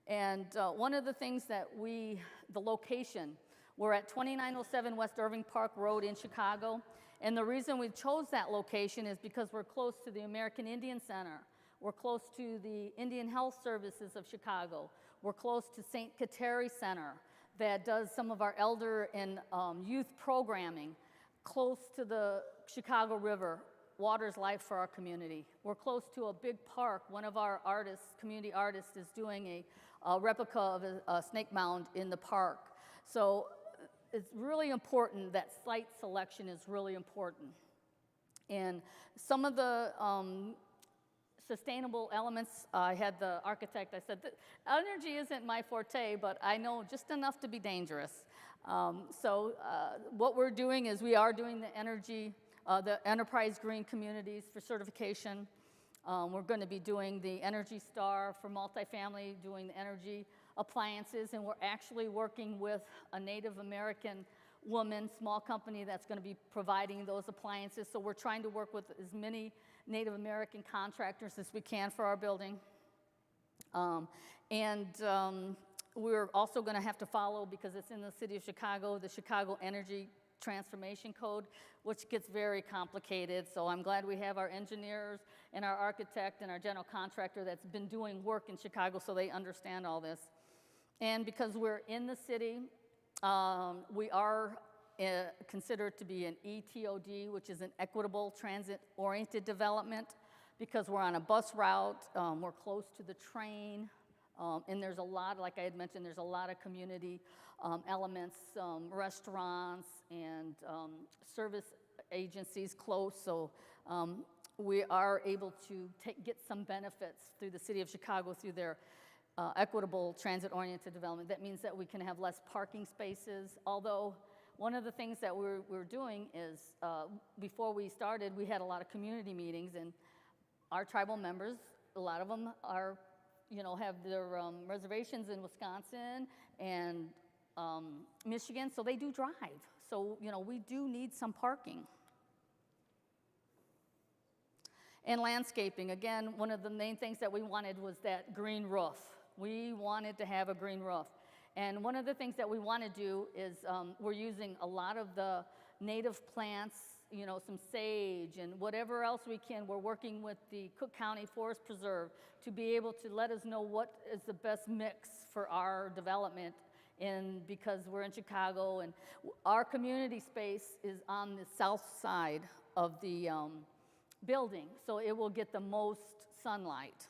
And one of the things that the location, we're at 2907 West Irving Park Road in Chicago. And the reason we chose that location is because we're close to the American Indian Center. We're close to the Indian Health Services of Chicago. We're close to St. Kateri Center that does some of our elder and youth programming. Close to the Chicago River. Water's life for our community. We're close to a big park. One of our artists, community artists, is doing a replica of a snake mound in the park. So it's really important that site selection is really important. And some of the sustainable elements, I had the architect, I said, energy isn't my forte, but I know just enough to be dangerous. What we're doing is we are doing the energy, the Enterprise Green Communities for certification. We're going to be doing the Energy Star for multifamily, doing the energy appliances, and we're actually working with a Native American woman, small company that's going to be providing those appliances. So we're trying to work with as many Native American contractors as we can for our building. We're also going to have to follow, because it's in the city of Chicago, the Chicago Energy Transformation Code, which gets very complicated. So I'm glad we have our engineers and our architect and our general contractor that's been doing work in Chicago, so they understand all this. And because we're in the city, we are considered to be an ETOD, which is an equitable transit-oriented development, because we're on a bus route, we're close to the train, and there's a lot, like I had mentioned, there's a lot of community elements, restaurants and service agencies close, so we are able to get some benefits through the city of Chicago through their equitable transit-oriented development. That means that we can have less parking spaces, although one of the things that we're doing is, before we started, we had a lot of community meetings, and our tribal members, a lot of them are, have their reservations in Wisconsin and Michigan, so they do drive. So, we do need some parking. And landscaping, again, one of the main things that we wanted was that green roof. We wanted to have a green roof. And one of the things that we want to do is we're using a lot of the native plants, some sage and whatever else we can. We're working with the Cook County Forest Preserve to be able to let us know what is the best mix for our development. And because we're in Chicago and our community space is on the south side of the building, so it will get the most sunlight.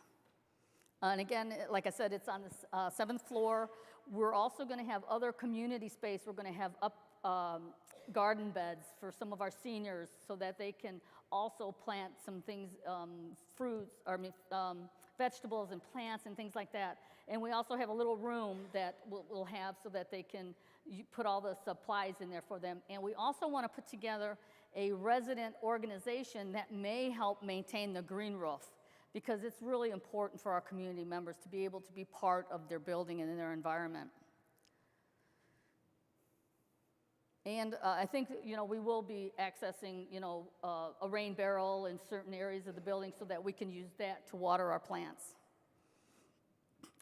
And again, like I said, it's on the 7th floor. We're also going to have other community space. We're going to have up garden beds for some of our seniors so that they can also plant some things, fruits, vegetables and plants and things like that. And we also have a little room that we'll have so that they can put all the supplies in there for them. And we also want to put together a resident organization that may help maintain the green roof, because it's really important for our community members to be able to be part of their building and in their environment. And I think, we will be accessing, a rain barrel in certain areas of the building so that we can use that to water our plants.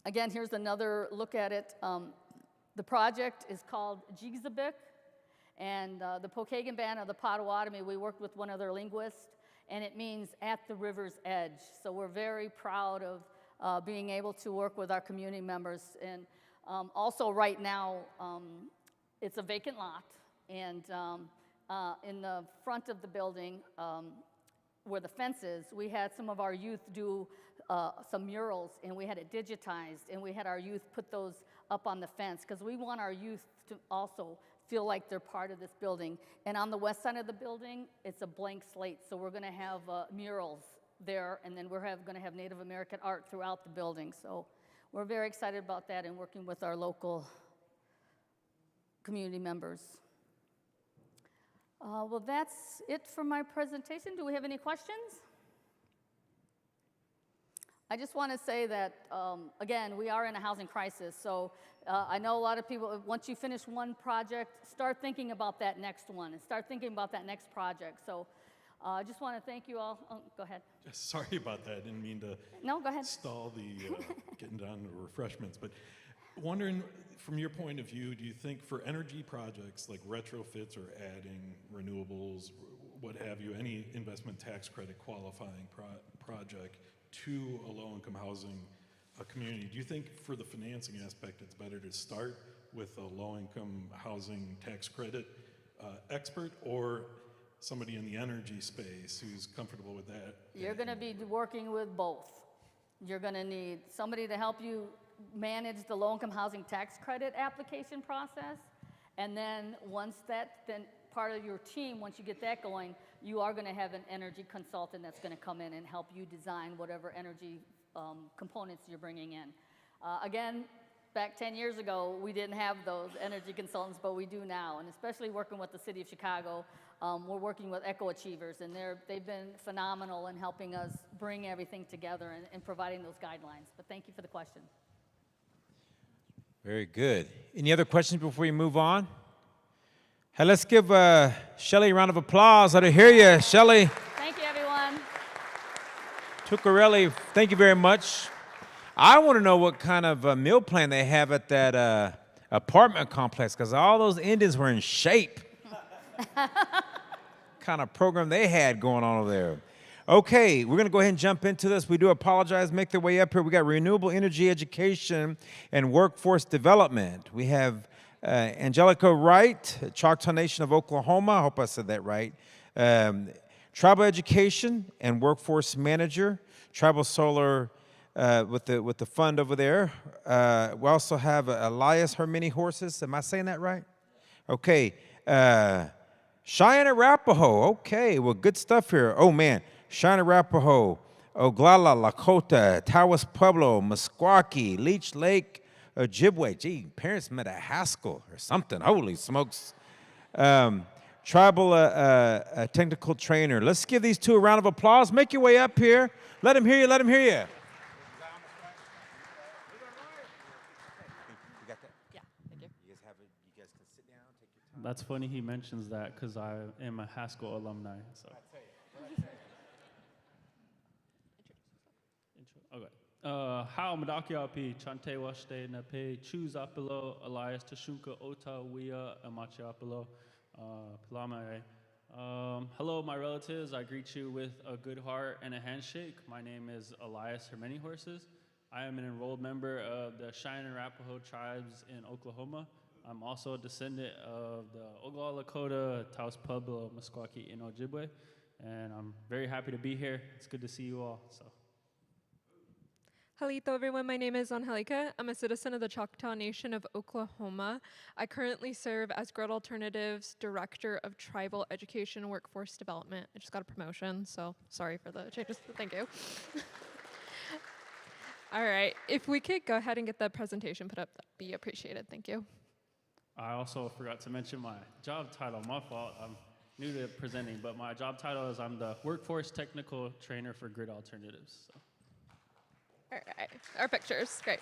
Again, here's another look at it. The project is called Jigzabik, and the Pokagon Band of the Potawatomi, we worked with one of their linguists, and it means at the river's edge. So we're very proud of being able to work with our community members. And also right now, it's a vacant lot, and in the front of the building, where the fence is, we had some of our youth do some murals, and we had it digitized, and we had our youth put those up on the fence, because we want our youth to also feel like they're part of this building. And on the west side of the building, it's a blank slate. So we're going to have murals there, and then we're going to have Native American art throughout the building. So we're very excited about that and working with our local community members. Well, that's it for my presentation. Do we have any questions? I just want to say that, again, we are in a housing crisis. So I know a lot of people, once you finish one project, start thinking about that next one and start thinking about that next project. So I just want to thank you all. Oh, go ahead. Just sorry about that. Didn't mean to No, go ahead. stall the getting down to refreshments. But wondering, from your point of view, do you think for energy projects like retrofits or adding renewables, what have you, any investment tax credit qualifying project to a low-income housing community, do you think for the financing aspect it's better to start with a low-income housing tax credit expert or somebody in the energy space who's comfortable with that? You're going to be working with both. You're going to need somebody to help you manage the low-income housing tax credit application process. And then then part of your team, once you get that going, you are going to have an energy consultant that's going to come in and help you design whatever energy components you're bringing in. Again, back 10 years ago, we didn't have those energy consultants, but we do now. And especially working with the city of Chicago, we're working with Eco Achievers, and they've been phenomenal in helping us bring everything together and providing those guidelines. But thank you for the question. Very good. Any other questions before we move on? Hey, let's give Shelley a round of applause. I hear you, Shelley. Thank you, everyone. Tuccarelli, thank you very much. I want to know what kind of meal plan they have at that apartment complex, because all those Indians were in shape. Kind of program they had going on over there. Okay, we're going to go ahead and jump into this. We do apologize. Make their way up here. We got renewable energy education and workforce development. We have Angelica Wright, Choctaw Nation of Oklahoma. I hope I said that right. Tribal education and workforce manager. Tribal Solar with the fund over there. We also have Elias Hermini Horses. Am I saying that right? Okay. Cheyenne Arapaho. Okay, well, good stuff here. Oh, man. Cheyenne Arapaho, Oglala, Lakota, Tawas Pueblo, Meskwaki, Leech Lake, Ojibwe. Gee, parents met at Haskell or something. Holy smokes. Tribal technical trainer. Let's give these two a round of applause. Make your way up here. Let them hear you. Let them hear you. That's funny he mentions that because I am a Haskell alumni. So. Okay. How Madakiapi, Chante Washte Nape, Choose Apelo, Elias Tashunka, Ota, Wia, Amachiapelo, Pilame. Hello, my relatives. I greet you with a good heart and a handshake. My name is Elias Hermini Horses. I am an enrolled member of the Cheyenne and Arapaho tribes in Oklahoma. I'm also a descendant of the Oglala, Lakota, Taos Pueblo, Meskwaki, and Ojibwe, and I'm very happy to be here. It's good to see you all. So. Halito, everyone. My name is Angelica. I'm a citizen of the Choctaw Nation of Oklahoma. I currently serve as Grid Alternatives Director of Tribal Education and Workforce Development. I just got a promotion, so sorry for the changes. Thank you. All right. If we could go ahead and get the presentation put up, that'd be appreciated. Thank you. I also forgot to mention my job title. My fault. I'm new to presenting, but my job title is I'm the Workforce Technical Trainer for Grid Alternatives. So. All right, our pictures, great.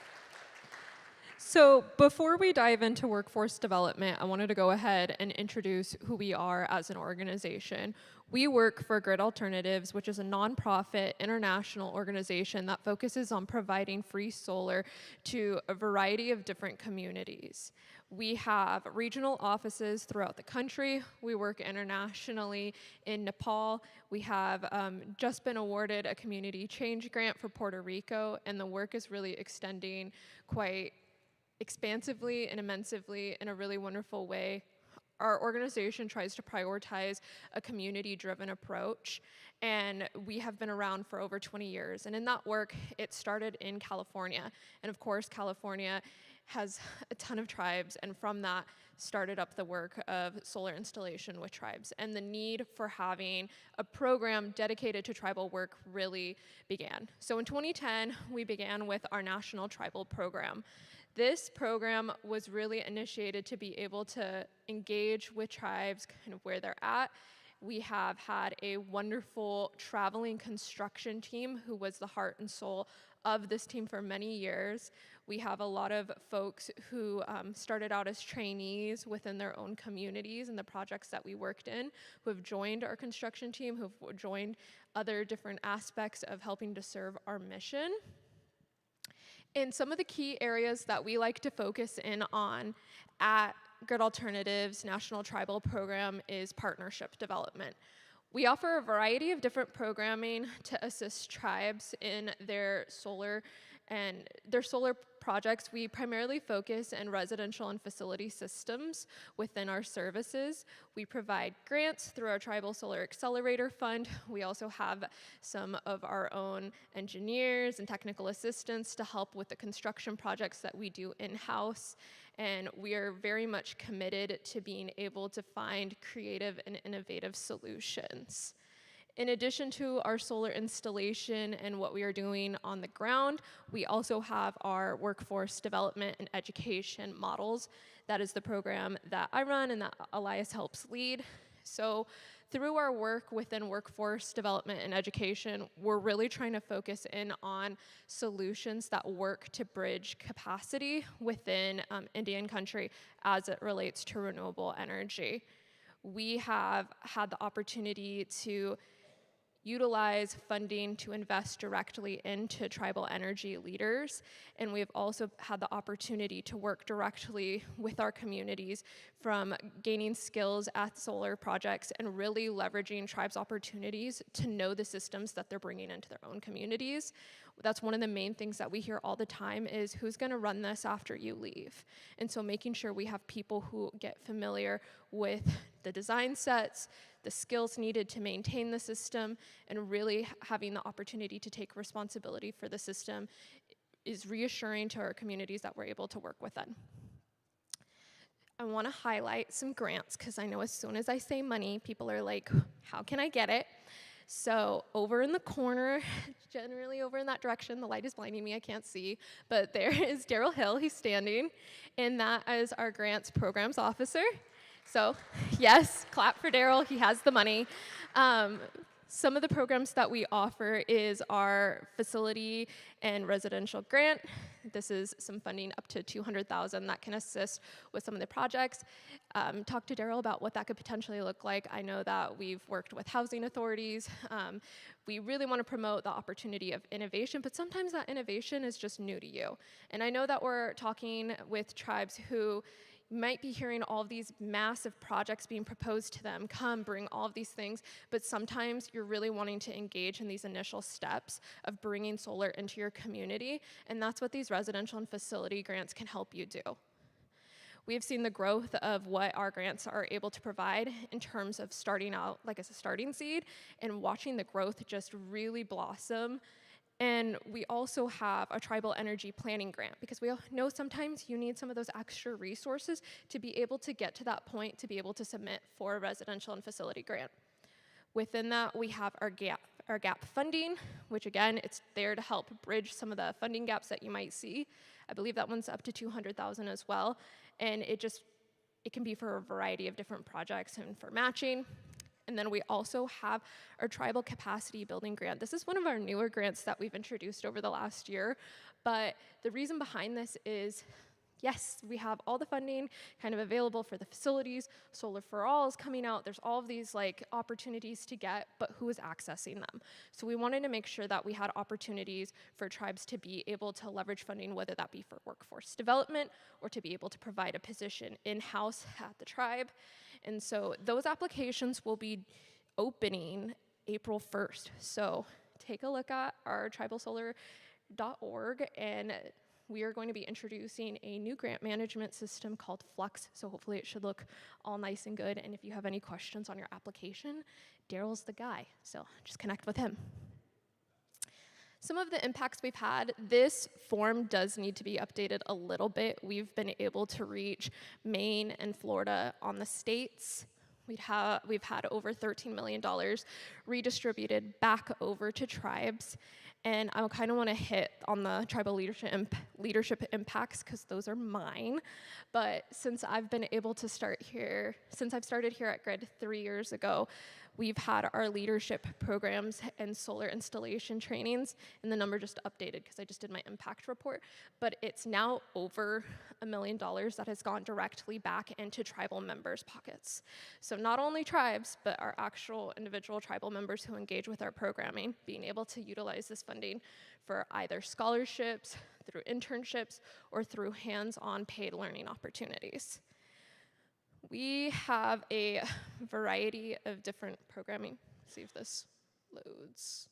So before we dive into workforce development, I wanted to go ahead and introduce who we are as an organization. We work for Grid Alternatives, which is a nonprofit international organization that focuses on providing free solar to a variety of different communities. We have regional offices throughout the country. We work internationally in Nepal. We have just been awarded a community change grant for Puerto Rico, and the work is really extending quite expansively and immensively in a really wonderful way. Our organization tries to prioritize a community-driven approach, and we have been around for over 20 years. And in that work, it started in California. And of course, California has a ton of tribes, and from that started up the work of solar installation with tribes. And the need for having a program dedicated to tribal work really began. So in 2010, we began with our national tribal program. This program was really initiated to be able to engage with tribes kind of where they're at. We have had a wonderful traveling construction team who was the heart and soul of this team for many years. We have a lot of folks who started out as trainees within their own communities and the projects that we worked in, who have joined our construction team, who have joined other different aspects of helping to serve our mission. And some of the key areas that we like to focus in on at Grid Alternatives National Tribal Program is partnership development. We offer a variety of different programming to assist tribes in their solar projects. We primarily focus in residential and facility systems within our services. We provide grants through our Tribal Solar Accelerator Fund. We also have some of our own engineers and technical assistants to help with the construction projects that we do in-house. And we are very much committed to being able to find creative and innovative solutions. In addition to our solar installation and what we are doing on the ground, we also have our workforce development and education models. That is the program that I run and that Elias helps lead. So through our work within workforce development and education, we're really trying to focus in on solutions that work to bridge capacity within Indian country as it relates to renewable energy. We have had the opportunity to utilize funding to invest directly into tribal energy leaders. And we've also had the opportunity to work directly with our communities from gaining skills at solar projects and really leveraging tribes' opportunities to know the systems that they're bringing into their own communities. That's one of the main things that we hear all the time is who's gonna run this after you leave? And so making sure we have people who get familiar with the design sets, the skills needed to maintain the system, and really having the opportunity to take responsibility for the system is reassuring to our communities that we're able to work within. I want to highlight some grants because I know as soon as I say money, people are like, how can I get it? So over in the corner, generally over in that direction, the light is blinding me, I can't see, but there is Daryl Hill, he's standing, and that is our grants programs officer. So yes, clap for Daryl, he has the money. Some of the programs that we offer is our facility and residential grant. This is some funding up to $200,000 that can assist with some of the projects. Talk to Daryl about what that could potentially look like. I know that we've worked with housing authorities. We really want to promote the opportunity of innovation, but sometimes that innovation is just new to you. And I know that we're talking with tribes who might be hearing all of these massive projects being proposed to them, come bring all of these things, but sometimes you're really wanting to engage in these initial steps of bringing solar into your community, and that's what these residential and facility grants can help you do. We've seen the growth of what our grants are able to provide in terms of starting out like as a starting seed and watching the growth just really blossom. And we also have a tribal energy planning grant because we all know sometimes you need some of those extra resources to be able to get to that point to be able to submit for a residential and facility grant. Within that, we have our gap funding, which again, it's there to help bridge some of the funding gaps that you might see. I believe that one's up to $200,000 as well. And it can be for a variety of different projects and for matching. And then we also have our Tribal Capacity Building Grant. This is one of our newer grants that we've introduced over the last year. But the reason behind this is, yes, we have all the funding kind of available for the facilities. Solar for All is coming out. There's all of these like opportunities to get, but who is accessing them? So we wanted to make sure that we had opportunities for tribes to be able to leverage funding, whether that be for workforce development or to be able to provide a position in-house at the tribe. And so those applications will be opening April 1st. So take a look at our tribalsolar.org, and we are going to be introducing a new grant management system called Flux. So hopefully it should look all nice and good. And if you have any questions on your application, Daryl's the guy. So just connect with him. Some of the impacts we've had, this form does need to be updated a little bit. We've been able to reach Maine and Florida on the states. We've had over $13 million redistributed back over to tribes. And I kind of want to hit on the tribal leadership impacts because those are mine. But since I've been able to start here, since I've started here at GRID 3 years ago, we've had our leadership programs and solar installation trainings, and the number just updated because I just did my impact report, but it's now over $1 million that has gone directly back into tribal members' pockets. So not only tribes, but our actual individual tribal members who engage with our programming, being able to utilize this funding for either scholarships, through internships, or through hands-on paid learning opportunities. We have a variety of different programming. See if this loads.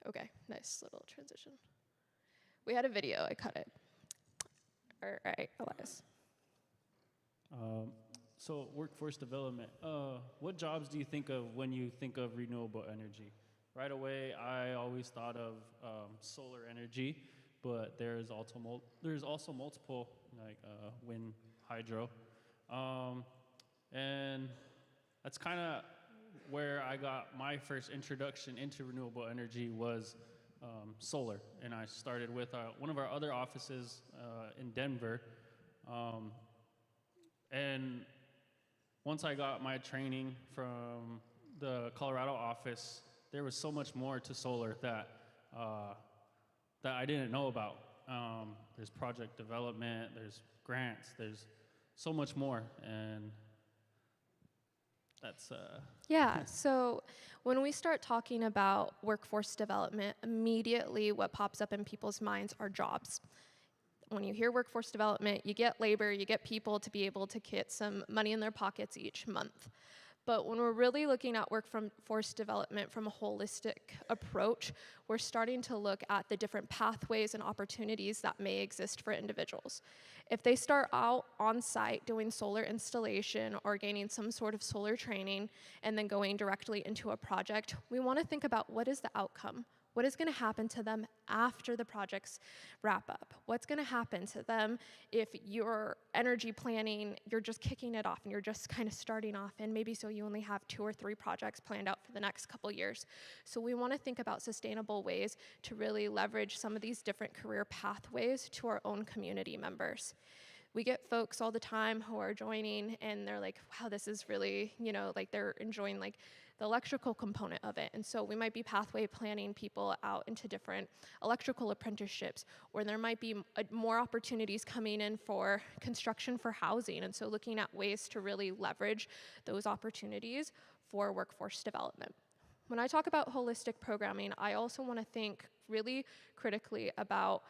Okay, nice little transition. We had a video, I cut it. All right, Elias. So workforce development. What jobs do you think of when you think of renewable energy? Right away, I always thought of solar energy, but there's also multiple like wind, hydro, and that's kind of where I got my first introduction into renewable energy was solar, and I started with one of our other offices in Denver, and once I got my training from the Colorado office, there was so much more to solar that I didn't know about. There's project development, there's grants, there's so much more, and that's Yeah, so when we start talking about workforce development, immediately what pops up in people's minds are jobs. When you hear workforce development, you get labor, you get people to be able to get some money in their pockets each month. But when we're really looking at workforce development from a holistic approach, we're starting to look at the different pathways and opportunities that may exist for individuals. If they start out on site doing solar installation or gaining some sort of solar training and then going directly into a project, we want to think about what is the outcome? What is going to happen to them after the projects wrap up? What's going to happen to them if your energy planning, you're just kicking it off and you're just kind of starting off, and maybe so you only have 2 or 3 projects planned out for the next couple years. So we want to think about sustainable ways to really leverage some of these different career pathways to our own community members. We get folks all the time who are joining and they're like, wow, this is really, like they're enjoying like the electrical component of it. And so we might be pathway planning people out into different electrical apprenticeships, or there might be more opportunities coming in for construction for housing. And so looking at ways to really leverage those opportunities for workforce development. When I talk about holistic programming, I also want to think really critically about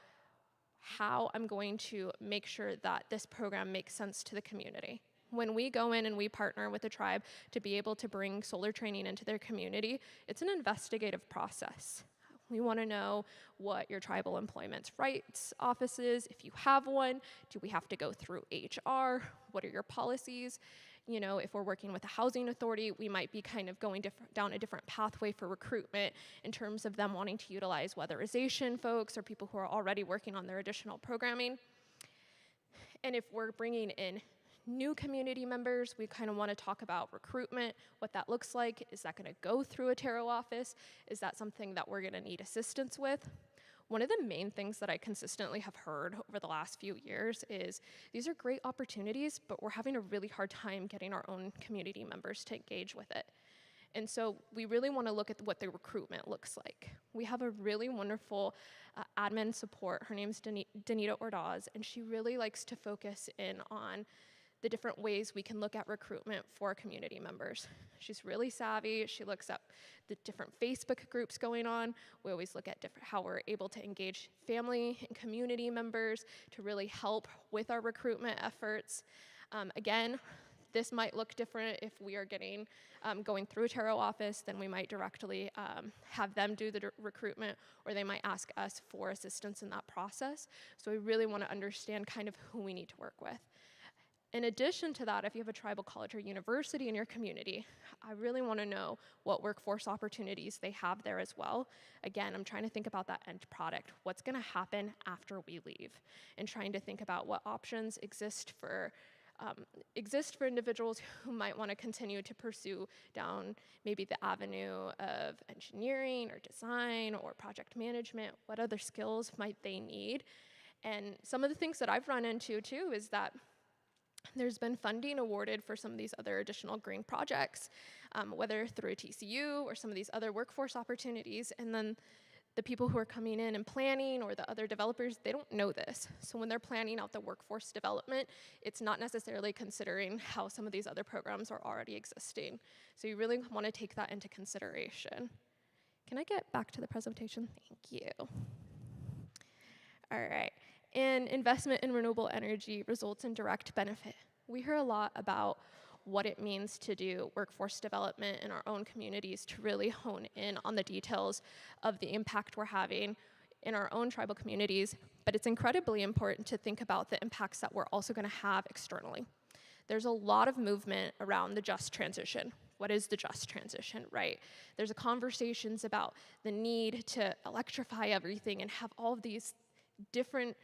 how I'm going to make sure that this program makes sense to the community. When we go in and we partner with a tribe to be able to bring solar training into their community, it's an investigative process. We want to know what your tribal employment rights office is. If you have one, do we have to go through HR? What are your policies? If we're working with a housing authority, we might be kind of going down a different pathway for recruitment in terms of them wanting to utilize weatherization folks or people who are already working on their additional programming. And if we're bringing in new community members, we kind of want to talk about recruitment, what that looks like. Is that going to go through a tarot office? Is that something that we're going to need assistance with? One of the main things that I consistently have heard over the last few years is these are great opportunities, but we're having a really hard time getting our own community members to engage with it. And so we really want to look at what the recruitment looks like. We have a really wonderful admin support. Her name's Danita Ordaz, and she really likes to focus in on the different ways we can look at recruitment for community members. She's really savvy. She looks at the different Facebook groups going on. We always look at how we're able to engage family and community members to really help with our recruitment efforts. Again, this might look different if we are going through a tarot office, then we might directly have them do the recruitment, or they might ask us for assistance in that process. So we really want to understand kind of who we need to work with. In addition to that, if you have a tribal college or university in your community, I really want to know what workforce opportunities they have there as well. Again, I'm trying to think about that end product. What's going to happen after we leave? And trying to think about what options exist for individuals who might want to continue to pursue down maybe the avenue of engineering or design or project management. What other skills might they need? And some of the things that I've run into too is that there's been funding awarded for some of these other additional green projects, whether through TCU or some of these other workforce opportunities, and then the people who are coming in and planning or the other developers, they don't know this. So when they're planning out the workforce development, it's not necessarily considering how some of these other programs are already existing. So you really want to take that into consideration. Can I get back to the presentation? Thank you. All right. And investment in renewable energy results in direct benefit. We hear a lot about what it means to do workforce development in our own communities to really hone in on the details of the impact we're having in our own tribal communities, but it's incredibly important to think about the impacts that we're also going to have externally. There's a lot of movement around the just transition. What is the just transition, right? There's conversations about the need to electrify everything and have all of these different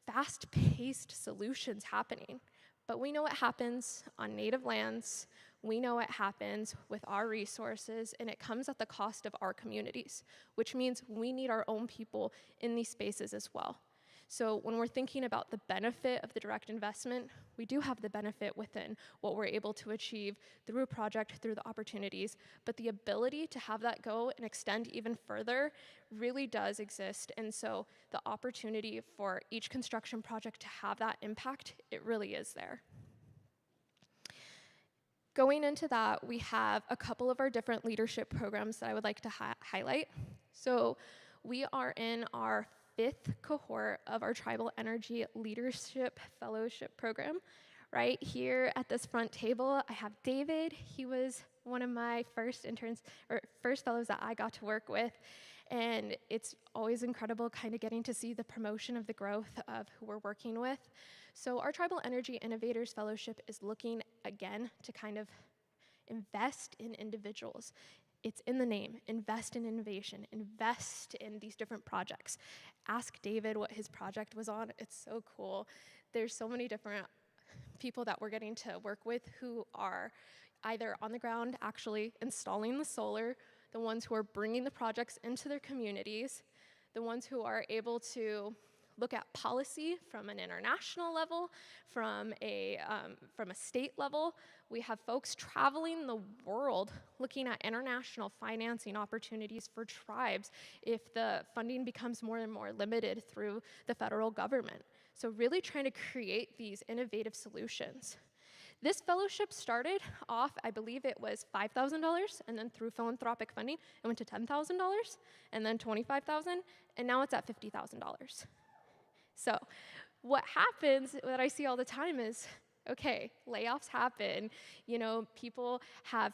fast-paced solutions happening. But we know what happens on native lands, we know what happens with our resources, and it comes at the cost of our communities, which means we need our own people in these spaces as well. So when we're thinking about the benefit of the direct investment, we do have the benefit within what we're able to achieve through a project, through the opportunities, but the ability to have that go and extend even further really does exist. And so the opportunity for each construction project to have that impact, it really is there. Going into that, we have a couple of our different leadership programs that I would like to highlight. So we are in our 5th cohort of our Tribal Energy Leadership Fellowship Program. Right here at this front table, I have David. He was one of my first interns, or first fellows that I got to work with. And it's always incredible kind of getting to see the promotion of the growth of who we're working with. So our Tribal Energy Innovators Fellowship is looking, again, to kind of invest in individuals. It's in the name, invest in innovation, invest in these different projects. Ask David what his project was on. It's so cool. There's so many different people that we're getting to work with who are either on the ground actually installing the solar, the ones who are bringing the projects into their communities, the ones who are able to look at policy from an international level, from a state level. We have folks traveling the world looking at international financing opportunities for tribes if the funding becomes more and more limited through the federal government. So really trying to create these innovative solutions. This fellowship started off, I believe it was $5,000, and then through philanthropic funding, it went to $10,000, and then $25,000, and now it's at $50,000. So what happens, what I see all the time is, okay, layoffs happen, you know, people have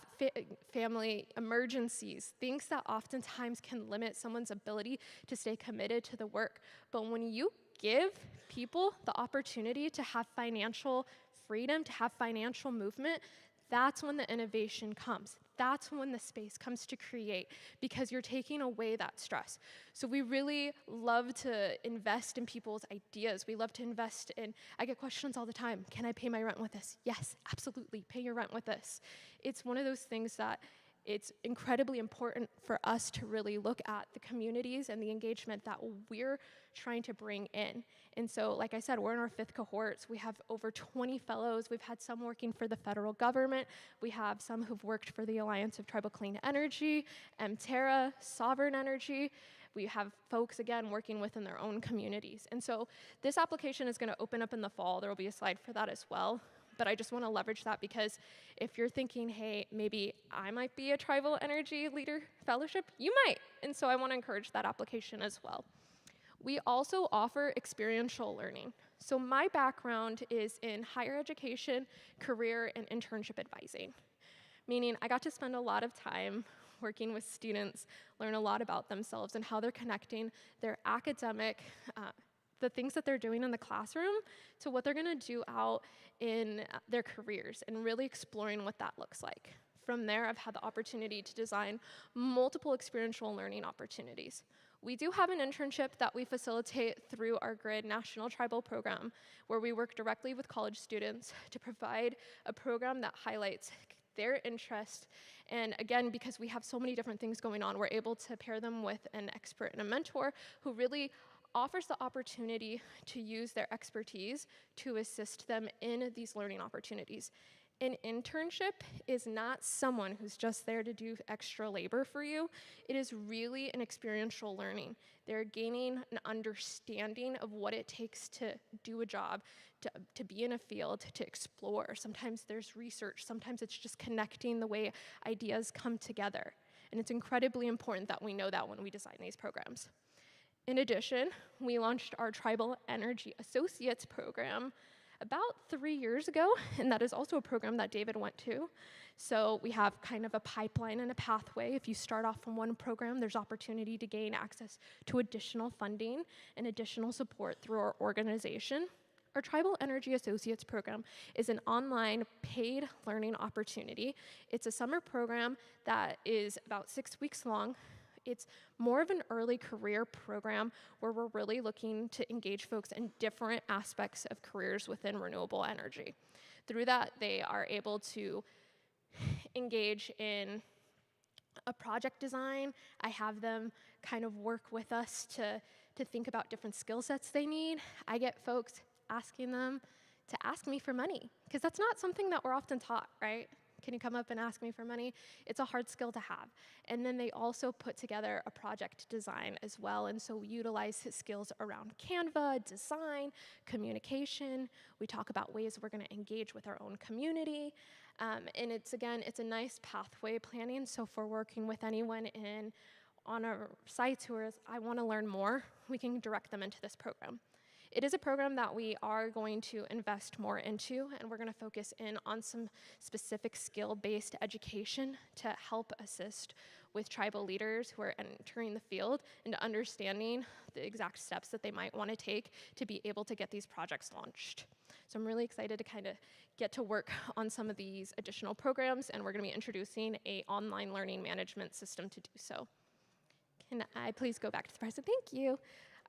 family emergencies, things that oftentimes can limit someone's ability to stay committed to the work. But when you give people the opportunity to have financial freedom, to have financial movement, that's when the innovation comes. That's when the space comes to create, because you're taking away that stress. So we really love to invest in people's ideas. We love to invest in, I get questions all the time, can I pay my rent with this? Yes, absolutely, pay your rent with this. It's one of those things that it's incredibly important for us to really look at the communities and the engagement that we're trying to bring in. And so, like I said, we're in our 5th cohorts. We have over 20 fellows. We've had some working for the federal government. We have some who've worked for the Alliance of Tribal Clean Energy, Mterra, Sovereign Energy. We have folks, again, working within their own communities. And so this application is going to open up in the fall. There will be a slide for that as well. But I just want to leverage that, because if you're thinking, hey, maybe I might be a Tribal Energy Leader Fellowship, you might. And so I want to encourage that application as well. We also offer experiential learning. So my background is in higher education, career, and internship advising, meaning I got to spend a lot of time working with students, learn a lot about themselves and how they're connecting their academic the things that they're doing in the classroom to what they're gonna do out in their careers and really exploring what that looks like. From there, I've had the opportunity to design multiple experiential learning opportunities. We do have an internship that we facilitate through our GRID National Tribal Program, where we work directly with college students to provide a program that highlights their interest. And again, because we have so many different things going on, we're able to pair them with an expert and a mentor who really offers the opportunity to use their expertise to assist them in these learning opportunities. An internship is not someone who's just there to do extra labor for you. It is really an experiential learning. They're gaining an understanding of what it takes to do a job, to be in a field, to explore. Sometimes there's research. Sometimes it's just connecting the way ideas come together. And it's incredibly important that we know that when we design these programs. In addition, we launched our Tribal Energy Associates program about 3 years ago, and that is also a program that David went to. So we have kind of a pipeline and a pathway. If you start off from one program, there's opportunity to gain access to additional funding and additional support through our organization. Our Tribal Energy Associates program is an online paid learning opportunity. It's a summer program that is about 6 weeks long. It's more of an early career program where we're really looking to engage folks in different aspects of careers within renewable energy. Through that, they are able to engage in a project design. I have them kind of work with us to think about different skill sets they need. I get folks asking them to ask me for money, because that's not something that we're often taught, right? Can you come up and ask me for money? It's a hard skill to have. And then they also put together a project design as well. And so we utilize his skills around Canva, design, communication. We talk about ways we're gonna engage with our own community. And it's a nice pathway planning. So if we're working with anyone on our sites who is, I wanna learn more, we can direct them into this program. It is a program that we are going to invest more into, and we're going to focus in on some specific skill-based education to help assist with tribal leaders who are entering the field into understanding the exact steps that they might want to take to be able to get these projects launched. So I'm really excited to kind of get to work on some of these additional programs, and we're going to be introducing an online learning management system to do so. Can I please go back to the present? Thank you.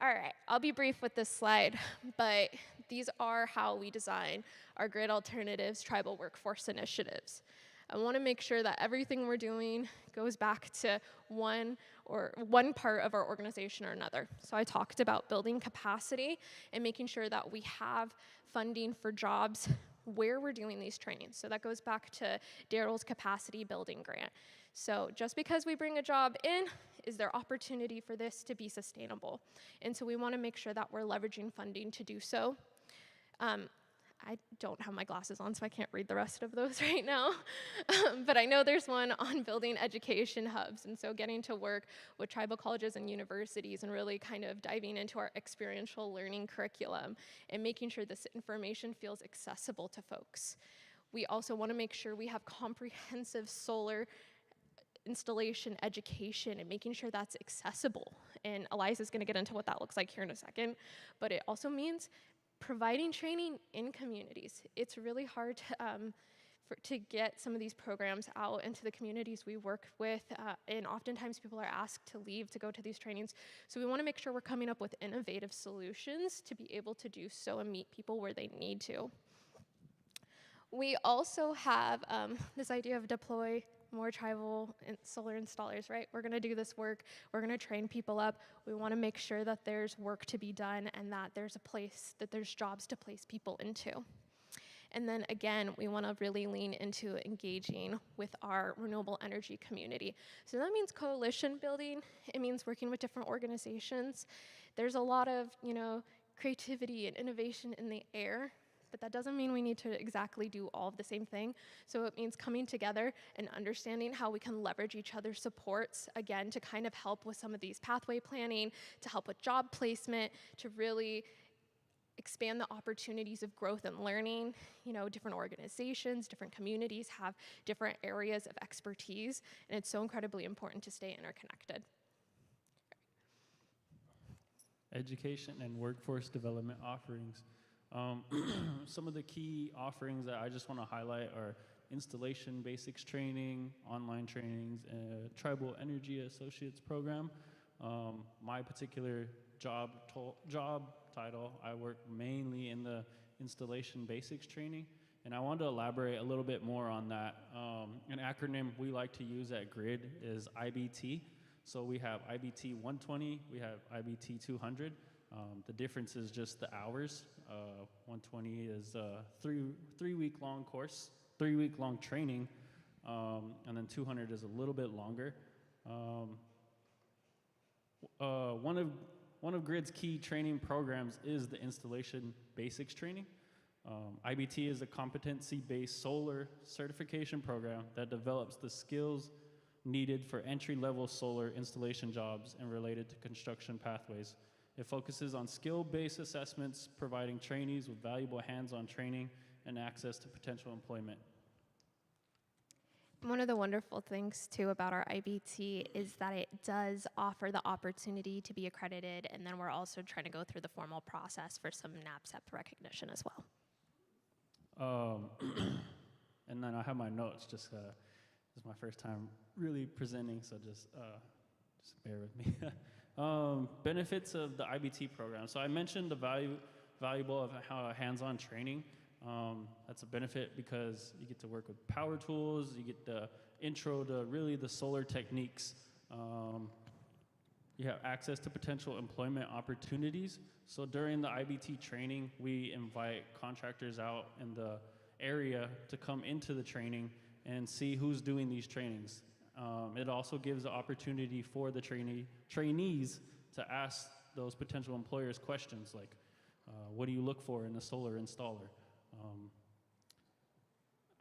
All right, I'll be brief with this slide, but these are how we design our GRID Alternatives Tribal Workforce Initiatives. I want to make sure that everything we're doing goes back to one part of our organization or another. So I talked about building capacity and making sure that we have funding for jobs where we're doing these trainings. So that goes back to Daryl's capacity building grant. So just because we bring a job in, is there opportunity for this to be sustainable? And so we want to make sure that we're leveraging funding to do so. I don't have my glasses on, so I can't read the rest of those right now. But I know there's one on building education hubs, and so getting to work with tribal colleges and universities and really kind of diving into our experiential learning curriculum and making sure this information feels accessible to folks. We also want to make sure we have comprehensive solar installation education and making sure that's accessible. And Eliza's going to get into what that looks like here in a second, but it also means providing training in communities. It's really hard to get some of these programs out into the communities we work with, and oftentimes people are asked to leave to go to these trainings. So we want to make sure we're coming up with innovative solutions to be able to do so and meet people where they need to. We also have this idea of deploy more tribal solar installers, right? We're gonna do this work, we're gonna train people up, we wanna make sure that there's work to be done and that there's there's jobs to place people into. And then again, we wanna really lean into engaging with our renewable energy community. So that means coalition building, it means working with different organizations. There's a lot of, creativity and innovation in the air, but that doesn't mean we need to exactly do all of the same thing. So it means coming together and understanding how we can leverage each other's supports, again, to kind of help with some of these pathway planning, to help with job placement, to really expand the opportunities of growth and learning. Different organizations, different communities have different areas of expertise, and it's so incredibly important to stay interconnected. education and workforce development offerings. Some of the key offerings that I just want to highlight are installation basics training, online trainings, tribal energy associates program. My particular job title, I work mainly in the installation basics training, and I wanted to elaborate a little bit more on that. An acronym we like to use at GRID is IBT. So we have IBT 120, we have IBT 200. The difference is just the hours. 120 is a three-week-long course, 3-week-long training, and then 200 is a little bit longer. One of GRID's key training programs is the installation basics training. IBT is a competency-based solar certification program that develops the skills needed for entry-level solar installation jobs and related to construction pathways. It focuses on skill-based assessments, providing trainees with valuable hands-on training and access to potential employment. One of the wonderful things too about our IBT is that it does offer the opportunity to be accredited, and then we're also trying to go through the formal process for some NABCEP recognition as well. And then I have my notes, this is my first time really presenting, so just bear with me. Benefits of the IBT program. So I mentioned the valuable of hands-on training. That's a benefit because you get to work with power tools, you get the intro to really the solar techniques. You have access to potential employment opportunities. So during the IBT training, we invite contractors out in the area to come into the training and see who's doing these trainings. It also gives the opportunity for the trainees to ask those potential employers questions like, what do you look for in a solar installer?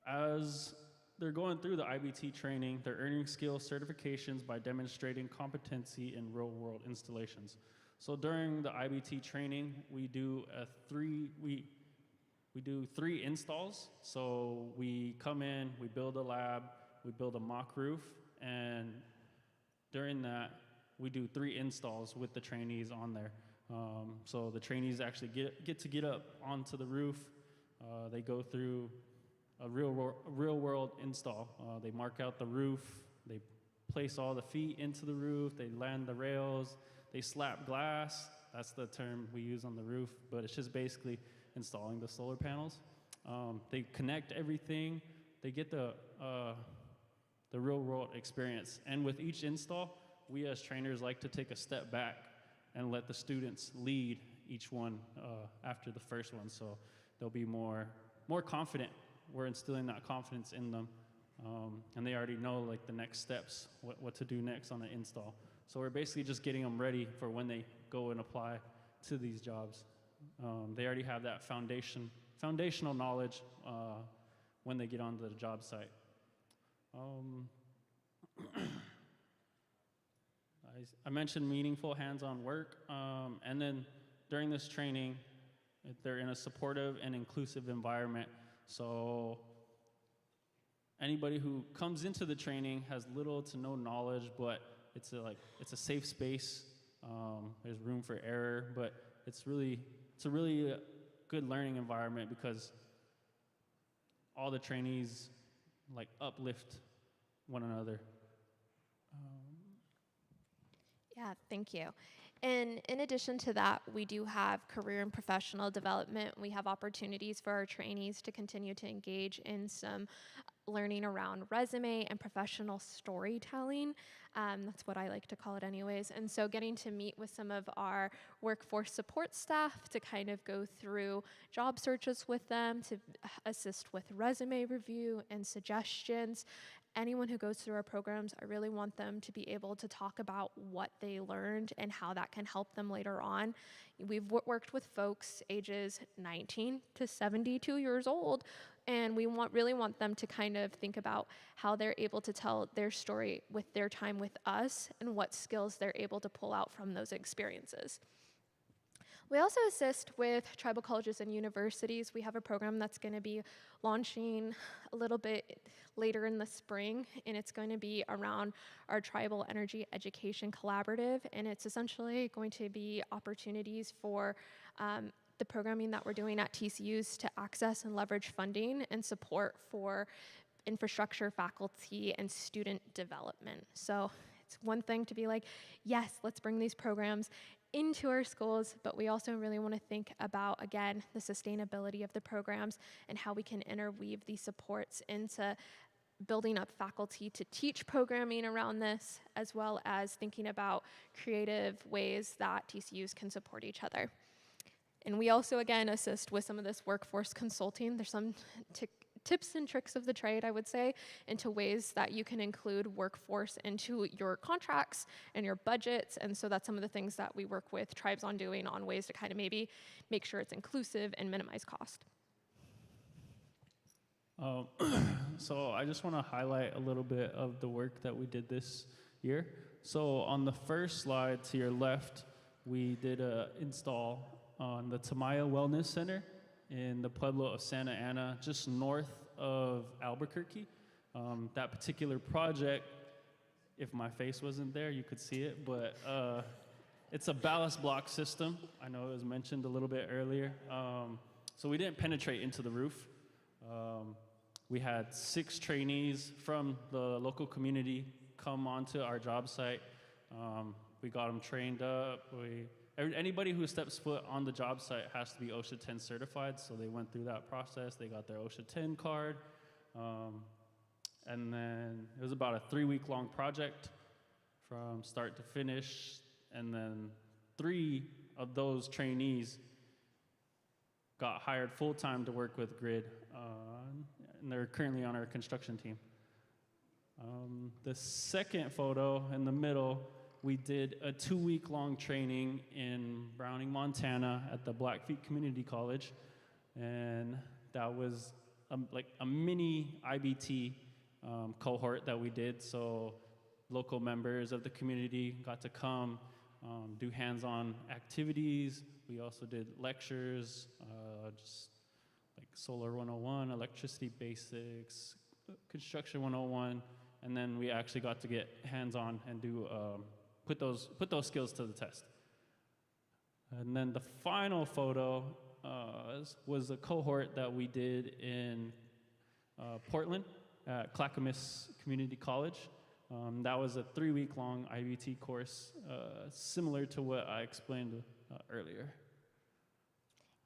As they're going through the IBT training, they're earning skill certifications by demonstrating competency in real-world installations. So during the IBT training, we do we do 3 installs. So we come in, we build a lab, we build a mock roof, and during that, we do 3 installs with the trainees on there. So the trainees actually get up onto the roof. They go through a real-world install. They mark out the roof, they place all the feet into the roof, they land the rails, they slap glass. That's the term we use on the roof, but it's just basically installing the solar panels. They connect everything. They get the real-world experience. And with each install, we as trainers like to take a step back and let the students lead each one after the first one, so they'll be more confident. We're instilling that confidence in them, and they already know like the next steps, what to do next on the install. So we're basically just getting them ready for when they go and apply to these jobs. They already have that foundational knowledge when they get onto the job site. I mentioned meaningful hands-on work, and then during this training, they're in a supportive and inclusive environment. So anybody who comes into the training has little to no knowledge, but it's a safe space. There's room for error, but it's a really good learning environment because all the trainees like uplift one another. Yeah, thank you. And in addition to that, we do have career and professional development. We have opportunities for our trainees to continue to engage in some learning around resume and professional storytelling. That's what I like to call it anyways. And so getting to meet with some of our workforce support staff to kind of go through job searches with them, to assist with resume review and suggestions. Anyone who goes through our programs, I really want them to be able to talk about what they learned and how that can help them later on. We've worked with folks ages 19 to 72 years old, and we really want them to kind of think about how they're able to tell their story with their time with us and what skills they're able to pull out from those experiences. We also assist with tribal colleges and universities. We have a program that's going to be launching a little bit later in the spring, and it's going to be around our Tribal Energy Education Collaborative, and it's essentially going to be opportunities for the programming that we're doing at TCUs to access and leverage funding and support for infrastructure, faculty, and student development. So it's one thing to be like, yes, let's bring these programs into our schools, but we also really want to think about, again, the sustainability of the programs and how we can interweave these supports into building up faculty to teach programming around this, as well as thinking about creative ways that TCUs can support each other. And we also, again, assist with some of this workforce consulting. There's some tips and tricks of the trade, I would say, into ways that you can include workforce into your contracts and your budgets. And so that's some of the things that we work with tribes on doing, on ways to kind of maybe make sure it's inclusive and minimize cost. So I just want to highlight a little bit of the work that we did this year. So on the first slide to your left, we did an install on the Tamaya Wellness Center in the Pueblo of Santa Ana, just north of Albuquerque. That particular project, if my face wasn't there, you could see it, but it's a ballast block system. I know it was mentioned a little bit earlier. So we didn't penetrate into the roof. We had 6 trainees from the local community come onto our job site. We got them trained up. Anybody who steps foot on the job site has to be OSHA 10 certified, so they went through that process. They got their OSHA 10 card. And then it was about a 3-week-long project from start to finish. And then 3 of those trainees got hired full-time to work with Grid, and they're currently on our construction team. The second photo in the middle, we did a 2-week-long training in Browning, Montana at the Blackfeet Community College. And that was like a mini IBT cohort that we did. So local members of the community got to come, do hands-on activities. We also did lectures, just like Solar 101, Electricity Basics, Construction 101, and then we actually got to get hands-on and do put those skills to the test. And then the final photo was a cohort that we did in Portland at Clackamas Community College. That was a 3-week-long IBT course, similar to what I explained earlier.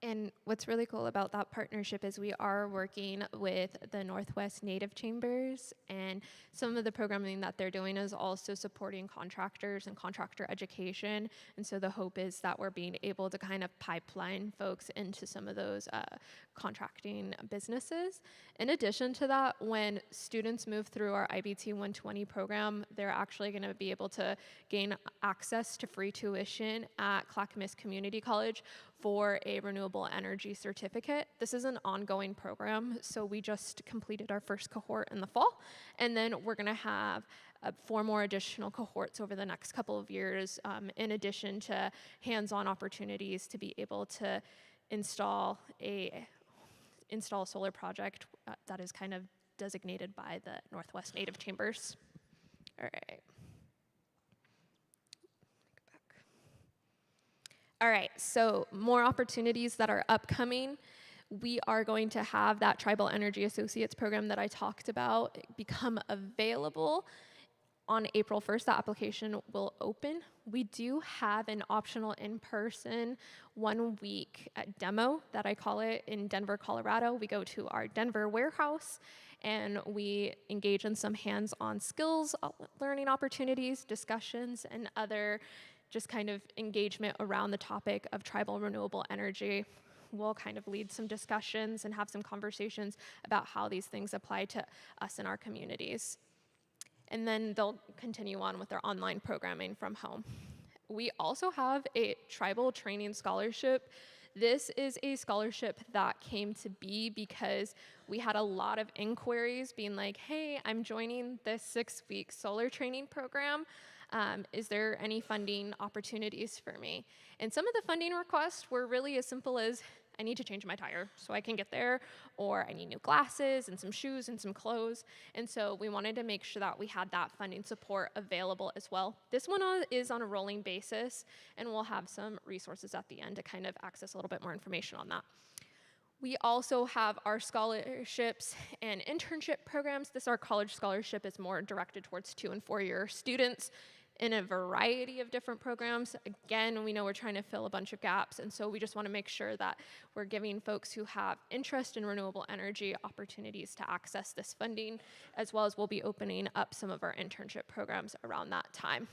And what's really cool about that partnership is we are working with the Northwest Native Chambers, and some of the programming that they're doing is also supporting contractors and contractor education. And so the hope is that we're being able to kind of pipeline folks into some of those contracting businesses. In addition to that, when students move through our IBT 120 program, they're actually going to be able to gain access to free tuition at Clackamas Community College for a renewable energy certificate. This is an ongoing program, so we just completed our first cohort in the fall, and then we're going to have 4 more additional cohorts over the next couple of years, in addition to hands-on opportunities to be able to install a solar project that is kind of designated by the Northwest Native Chambers. All right. All right, so more opportunities that are upcoming. We are going to have that Tribal Energy Associates program that I talked about become available on April 1st. The application will open. We do have an optional in-person 1-week demo, that I call it, in Denver, Colorado. We go to our Denver warehouse and we engage in some hands-on skills, learning opportunities, discussions, and other just kind of engagement around the topic of tribal renewable energy. We'll kind of lead some discussions and have some conversations about how these things apply to us in our communities. And then they'll continue on with their online programming from home. We also have a tribal training scholarship. This is a scholarship that came to be because we had a lot of inquiries being like, hey, I'm joining this 6-week solar training program. Is there any funding opportunities for me? And some of the funding requests were really as simple as, I need to change my tire so I can get there, or I need new glasses and some shoes and some clothes. And so we wanted to make sure that we had that funding support available as well. This one is on a rolling basis, and we'll have some resources at the end to kind of access a little bit more information on that. We also have our scholarships and internship programs. Our college scholarship is more directed towards 2- and 4-year students in a variety of different programs. Again, we know we're trying to fill a bunch of gaps, and so we just want to make sure that we're giving folks who have interest in renewable energy opportunities to access this funding, as well as we'll be opening up some of our internship programs around that time.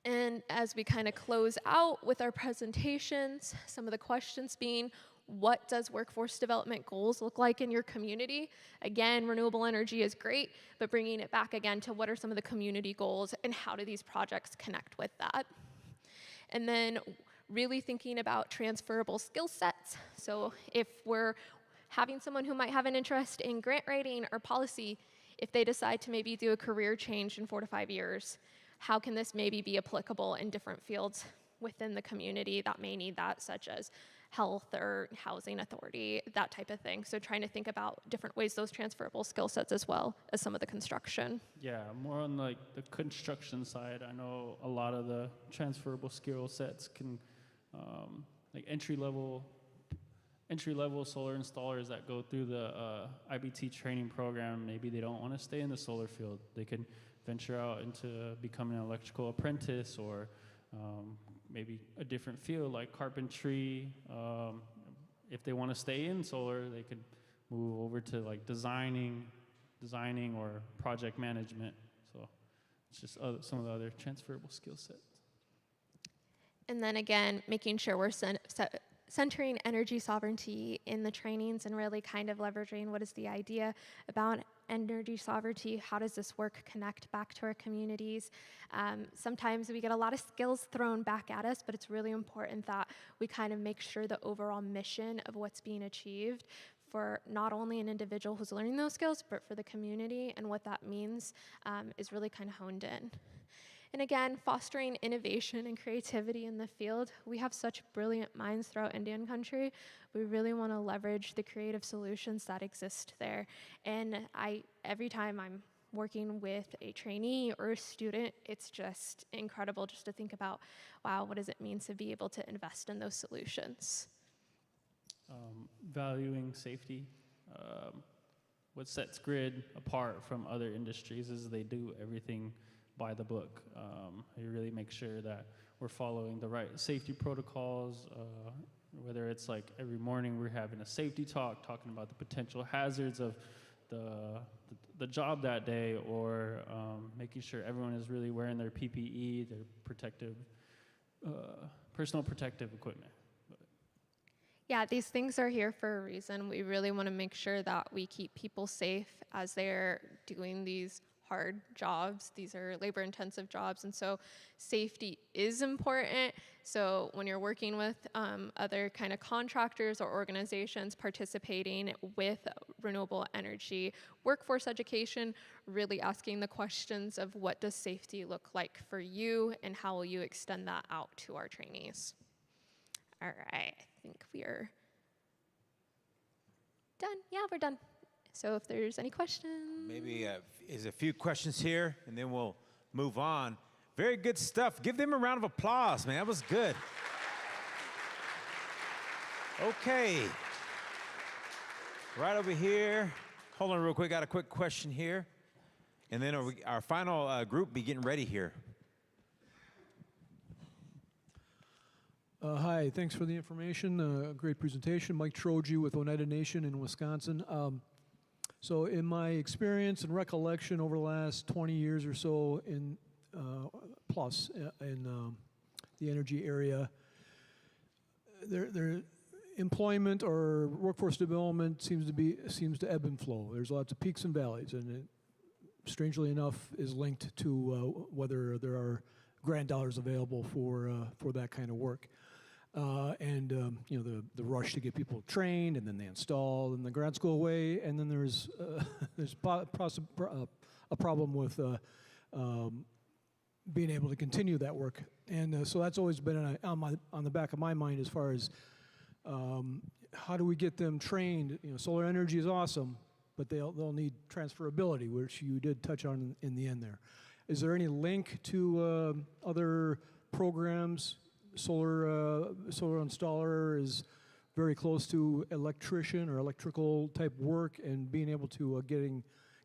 And as we kind of close out with our presentations, some of the questions being, what does workforce development goals look like in your community? Again, renewable energy is great, but bringing it back again to what are some of the community goals and how do these projects connect with that? And then really thinking about transferable skill sets. So if we're having someone who might have an interest in grant writing or policy, if they decide to maybe do a career change in 4 to 5 years, how can this maybe be applicable in different fields within the community that may need that, such as health or housing authority, that type of thing. So trying to think about different ways those transferable skill sets as well as some of the construction. Yeah, more on like the construction side. I know a lot of the transferable skill sets can, like entry level solar installers that go through the IBT training program. Maybe they don't want to stay in the solar field. They can venture out into becoming an electrical apprentice, or maybe a different field like carpentry. If they want to stay in solar, they could move over to like designing or project management. So it's just some of the other transferable skill sets. And then again, making sure we're centering energy sovereignty in the trainings and really kind of leveraging what is the idea about energy sovereignty, how does this work connect back to our communities. Sometimes we get a lot of skills thrown back at us, but it's really important that we kind of make sure the overall mission of what's being achieved for not only an individual who's learning those skills, but for the community and what that means is really kind of honed in. And again, fostering innovation and creativity in the field. We have such brilliant minds throughout Indian country. We really want to leverage the creative solutions that exist there. And every time I'm working with a trainee or a student, it's just incredible just to think about, wow, what does it mean to be able to invest in those solutions? Valuing safety. What sets grid apart from other industries is they do everything by the book. You really make sure that we're following the right safety protocols, whether it's like every morning we're having a safety talk, talking about the potential hazards of the job that day, or making sure everyone is really wearing their PPE, their protective, personal protective equipment. Yeah, these things are here for a reason. We really want to make sure that we keep people safe as they're doing these hard jobs. These are labor-intensive jobs, and so safety is important. So when you're working with other kind of contractors or organizations participating with renewable energy workforce education, really asking the questions of what does safety look like for you, and how will you extend that out to our trainees? All right, I think we are done. Yeah, we're done. So if there's any questions. Maybe is a few questions here, and then we'll move on. Very good stuff. Give them a round of applause, man. That was good. Okay. Right over here. Hold on real quick. Got a quick question here. And then our final group be getting ready here. Hi, thanks for the information. Great presentation. Mike Troji with Oneida Nation in Wisconsin. So in my experience and recollection over the last 20 years or so in the energy area, their employment or workforce development seems to ebb and flow. There's lots of peaks and valleys, and it, strangely enough, is linked to whether there are grant dollars available for that kind of work. The rush to get people trained, and then they install in the grad school way, and then there's a problem with being able to continue that work. And so that's always been on the back of my mind as far as how do we get them trained. Solar energy is awesome, but they'll need transferability, which you did touch on in the end there. Is there any link to other programs? Solar installer is very close to electrician or electrical type work, and being able to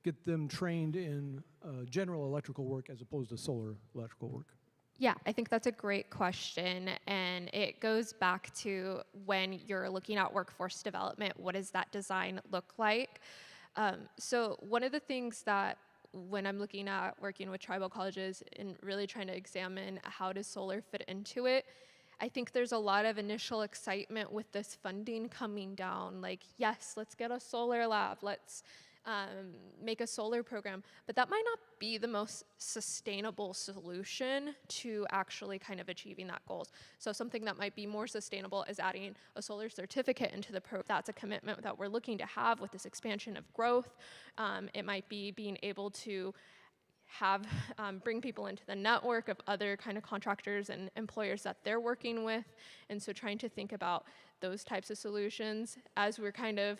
get them trained in general electrical work as opposed to solar electrical work. Yeah, I think that's a great question, and it goes back to when you're looking at workforce development, what does that design look like? So one of the things that when I'm looking at working with tribal colleges and really trying to examine how does solar fit into it, I think there's a lot of initial excitement with this funding coming down, like, yes, let's get a solar lab, let's make a solar program, but that might not be the most sustainable solution to actually kind of achieving that goals. So something that might be more sustainable is adding a solar certificate into the program. That's a commitment that we're looking to have with this expansion of growth. It might be being able to have bring people into the network of other kind of contractors and employers that they're working with, and so trying to think about those types of solutions as we're kind of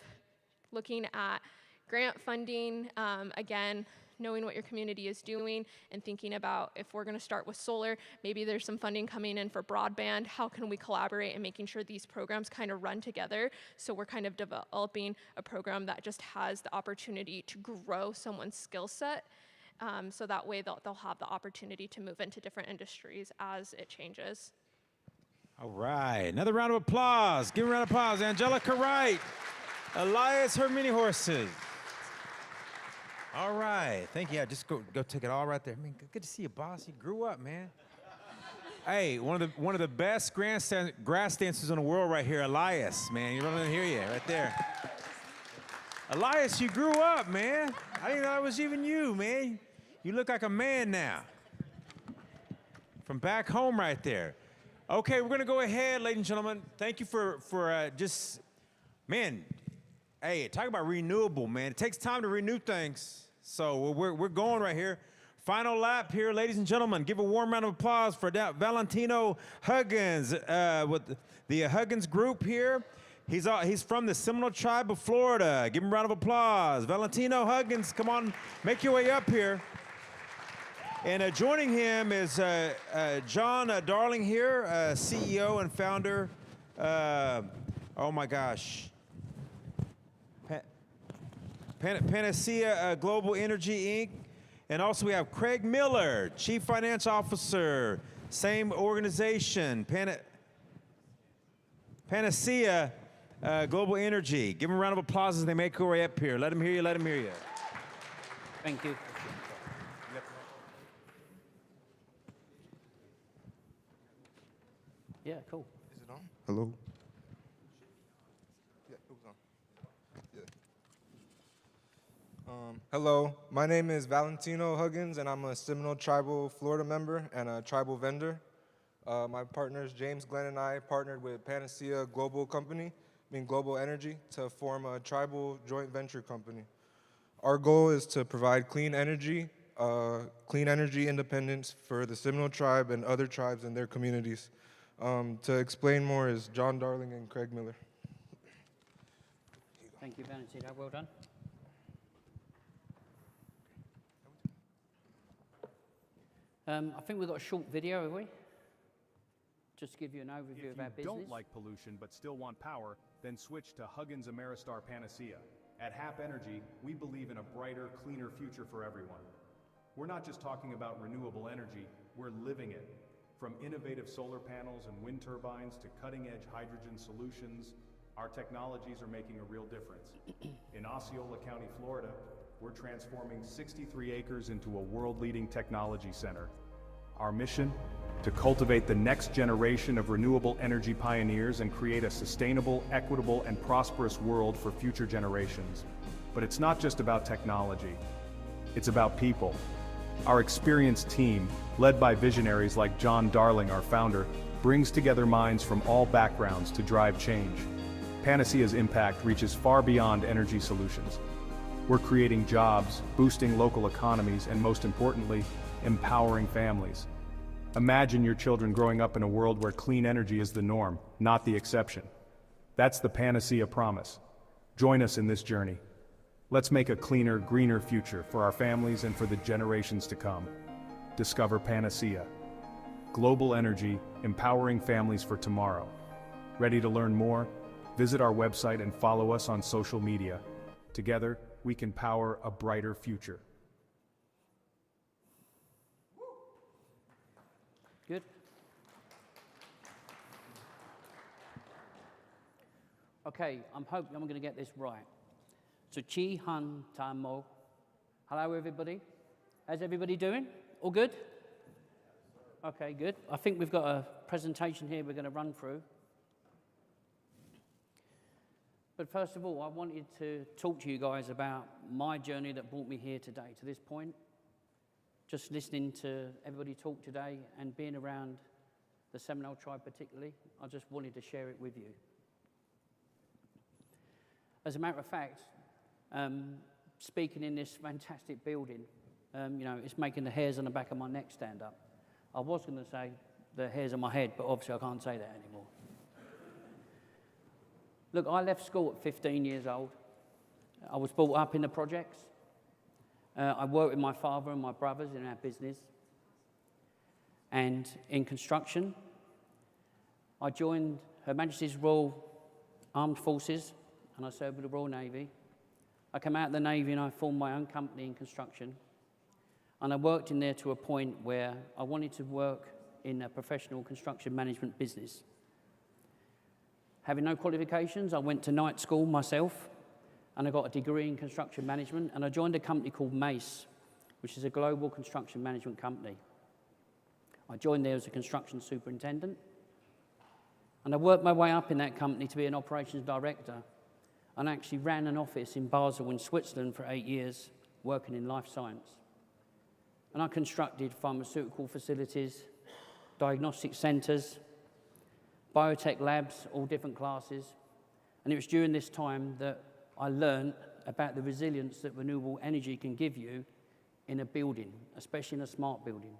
looking at grant funding, again, knowing what your community is doing and thinking about if we're going to start with solar, maybe there's some funding coming in for broadband. How can we collaborate and making sure these programs kind of run together? So we're kind of developing a program that just has the opportunity to grow someone's skill set. So that way they'll have the opportunity to move into different industries as it changes. All right, another round of applause. Give a round of applause. Angelica Wright, Elias, her mini horses. All right, thank you. Yeah, just go take it all right there. Man, good to see you, boss. You grew up, man. Hey, one of the best grass dancers in the world right here, Elias, man. You don't even hear you right there. Elias, you grew up, man. I didn't know it was even you, man. You look like a man now. From back home right there. Okay, we're gonna go ahead, ladies and gentlemen. Thank you for just, man, hey, talk about renewable, man. It takes time to renew things. So we're going right here. Final lap here, ladies and gentlemen. Give a warm round of applause for Valentino Huggins with the Huggins group here. He's from the Seminole Tribe of Florida. Give him a round of applause. Valentino Huggins, come on, make your way up here. And joining him is John Darling here, CEO and founder. Oh my gosh. Panacea Global Energy, Inc. And also we have Craig Miller, Chief Financial Officer, same organization, Panacea Global Energy. Give them a round of applause as they make their way up here. Let them hear you, let them hear you. Thank you. Yeah, cool. Is it on? Hello? Yeah, it was on. Yeah. Hello, my name is Valentino Huggins, and I'm a Seminole Tribal Florida member and a tribal vendor. My partners, James, Glenn, and I partnered with Panacea Global Global Energy, to form a tribal joint venture company. Our goal is to provide clean energy independence for the Seminole Tribe and other tribes in their communities. To explain more is John Darling and Craig Miller. Thank you, Valentino. Well done. I think we've got a short video, have we? Just to give you an overview of our business. If you don't like pollution but still want power, then switch to Huggins Ameristar Panacea. At HAP Energy, we believe in a brighter, cleaner future for everyone. We're not just talking about renewable energy, we're living it. From innovative solar panels and wind turbines to cutting-edge hydrogen solutions, our technologies are making a real difference. In Osceola County, Florida, we're transforming 63 acres into a world-leading technology center. Our mission? To cultivate the next generation of renewable energy pioneers and create a sustainable, equitable, and prosperous world for future generations. But it's not just about technology. It's about people. Our experienced team, led by visionaries like John Darling, our founder, brings together minds from all backgrounds to drive change. Panacea's impact reaches far beyond energy solutions. We're creating jobs, boosting local economies, and most importantly, empowering families. Imagine your children growing up in a world where clean energy is the norm, not the exception. That's the Panacea promise. Join us in this journey. Let's make a cleaner, greener future for our families and for the generations to come. Discover Panacea. Global energy, empowering families for tomorrow. Ready to learn more? Visit our website and follow us on social media. Together, we can power a brighter future. Good. Okay, I'm hoping I'm going to get this right. So, Chi Han Tam Mo. Hello, everybody. How's everybody doing? All good? Okay, good. I think we've got a presentation here we're going to run through. But first of all, I wanted to talk to you guys about my journey that brought me here today, to this point. Just listening to everybody talk today and being around the Seminole tribe particularly, I just wanted to share it with you. As a matter of fact, speaking in this fantastic building, it's making the hairs on the back of my neck stand up. I was going to say the hairs on my head, but obviously I can't say that anymore. Look, I left school at 15 years old. I was brought up in the projects. I worked with my father and my brothers in our business. And in construction, I joined Her Majesty's Royal Armed Forces, and I served with the Royal Navy. I came out of the Navy and I formed my own company in construction. And I worked in there to a point where I wanted to work in a professional construction management business. Having no qualifications, I went to night school myself, and I got a degree in construction management, and I joined a company called Mace, which is a global construction management company. I joined there as a construction superintendent, and I worked my way up in that company to be an operations director, and I actually ran an office in Basel in Switzerland for 8 years, working in life science. And I constructed pharmaceutical facilities, diagnostic centres, biotech labs, all different classes. And it was during this time that I learned about the resilience that renewable energy can give you in a building, especially in a smart building.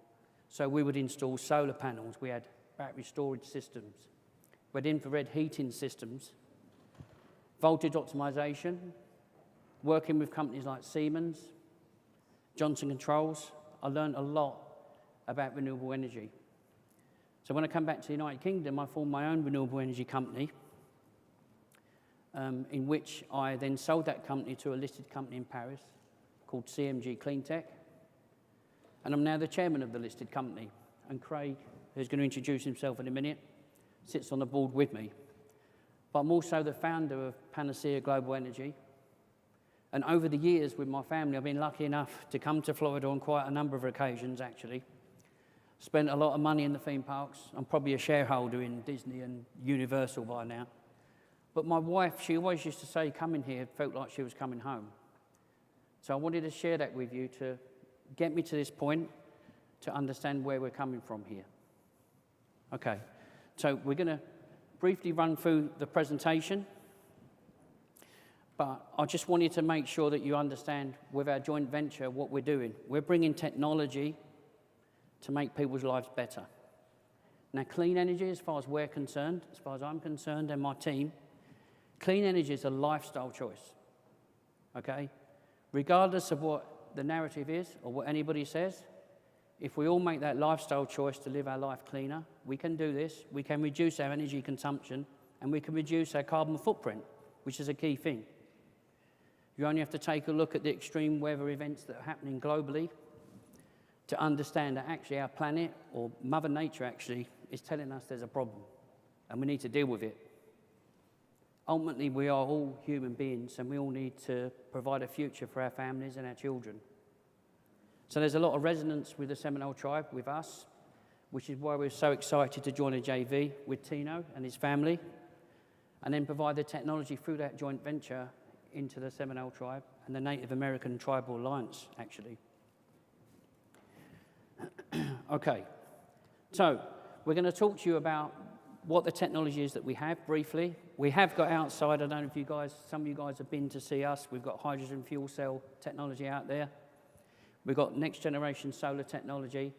So we would install solar panels, we had battery storage systems, we had infrared heating systems, voltage optimization, working with companies like Siemens, Johnson Controls. I learned a lot about renewable energy. So when I come back to the United Kingdom, I formed my own renewable energy company, in which I then sold that company to a listed company in Paris called CMG Cleantech. And I'm now the chairman of the listed company. And Craig, who's going to introduce himself in a minute, sits on the board with me. But I'm also the founder of Panacea Global Energy. And over the years with my family, I've been lucky enough to come to Florida on quite a number of occasions, actually. Spent a lot of money in the theme parks. I'm probably a shareholder in Disney and Universal by now. But my wife, she always used to say coming here felt like she was coming home. So I wanted to share that with you to get me to this point, to understand where we're coming from here. Okay, so we're going to briefly run through the presentation. But I just wanted to make sure that you understand with our joint venture what we're doing. We're bringing technology to make people's lives better. Now, clean energy, as far as we're concerned, as far as I'm concerned and my team, clean energy is a lifestyle choice, okay? Regardless of what the narrative is or what anybody says, if we all make that lifestyle choice to live our life cleaner, we can do this, we can reduce our energy consumption, and we can reduce our carbon footprint, which is a key thing. You only have to take a look at the extreme weather events that are happening globally to understand that actually our planet, or Mother Nature actually, is telling us there's a problem and we need to deal with it. Ultimately, we are all human beings and we all need to provide a future for our families and our children. So there's a lot of resonance with the Seminole tribe, with us, which is why we're so excited to join a JV with Tino and his family, and then provide the technology through that joint venture into the Seminole tribe and the Native American Tribal Alliance, actually. Okay, so we're going to talk to you about what the technology is that we have briefly. We have got outside, I don't know if you guys, some of you guys have been to see us, we've got hydrogen fuel cell technology out there. We've got next generation solar technology,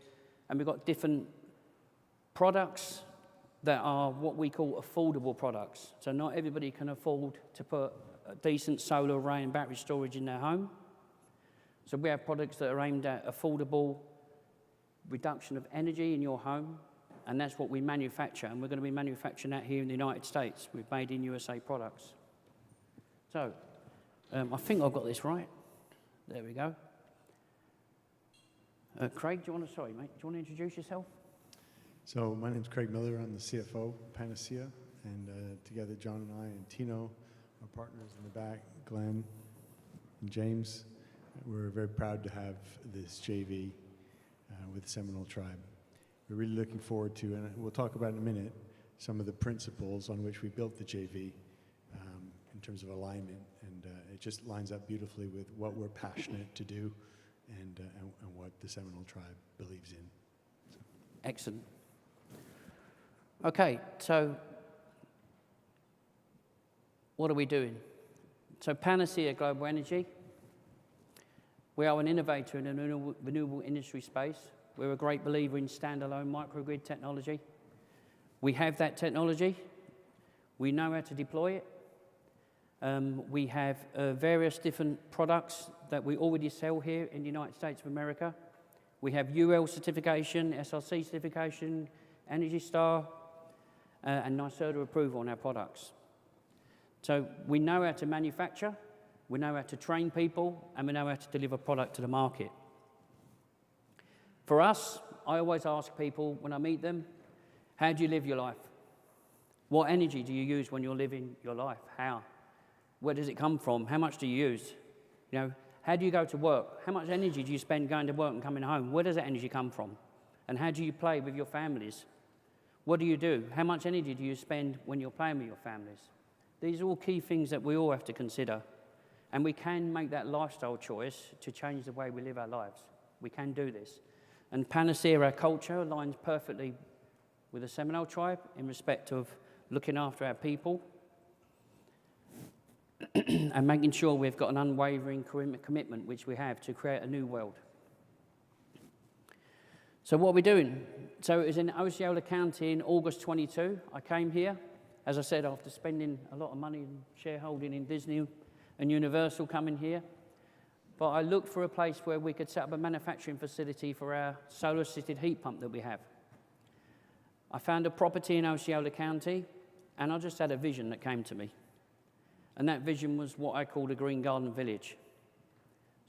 and we've got different products that are what we call affordable products. So not everybody can afford to put a decent solar array and battery storage in their home. So we have products that are aimed at affordable reduction of energy in your home, and that's what we manufacture, and we're going to be manufacturing that here in the United States with made in USA products. So, I think I've got this right. There we go. Craig, do you want to, sorry mate, do you want to introduce yourself? So my name's Craig Miller, I'm the CFO of Panacea, and together John and I and Tino, our partners in the back, Glenn and James, we're very proud to have this JV with the Seminole Tribe. We're really looking forward to, and we'll talk about in a minute, some of the principles on which we built the JV in terms of alignment, and it just lines up beautifully with what we're passionate to do and what the Seminole Tribe believes in. So. Excellent. Okay, so what are we doing? So Panacea Global Energy, we are an innovator in the renewable industry space. We're a great believer in standalone microgrid technology. We have that technology. We know how to deploy it. We have various different products that we already sell here in the United States of America. We have UL certification, SRC certification, Energy Star, and NYSERDA approval on our products. So we know how to manufacture, we know how to train people, and we know how to deliver product to the market. For us, I always ask people when I meet them, how do you live your life? What energy do you use when you're living your life? How? Where does it come from? How much do you use? You know, how do you go to work? How much energy do you spend going to work and coming home? Where does that energy come from? And how do you play with your families? What do you do? How much energy do you spend when you're playing with your families? These are all key things that we all have to consider. And we can make that lifestyle choice to change the way we live our lives. We can do this. And Panacea, our culture, aligns perfectly with the Seminole Tribe in respect of looking after our people and making sure we've got an unwavering commitment, which we have, to create a new world. So what are we doing? So it was in Osceola County in August 22. I came here, as I said, after spending a lot of money in shareholding in Disney and Universal, coming here. But I looked for a place where we could set up a manufacturing facility for our solar-assisted heat pump that we have. I found a property in Osceola County, and I just had a vision that came to me. And that vision was what I called a Green Garden Village.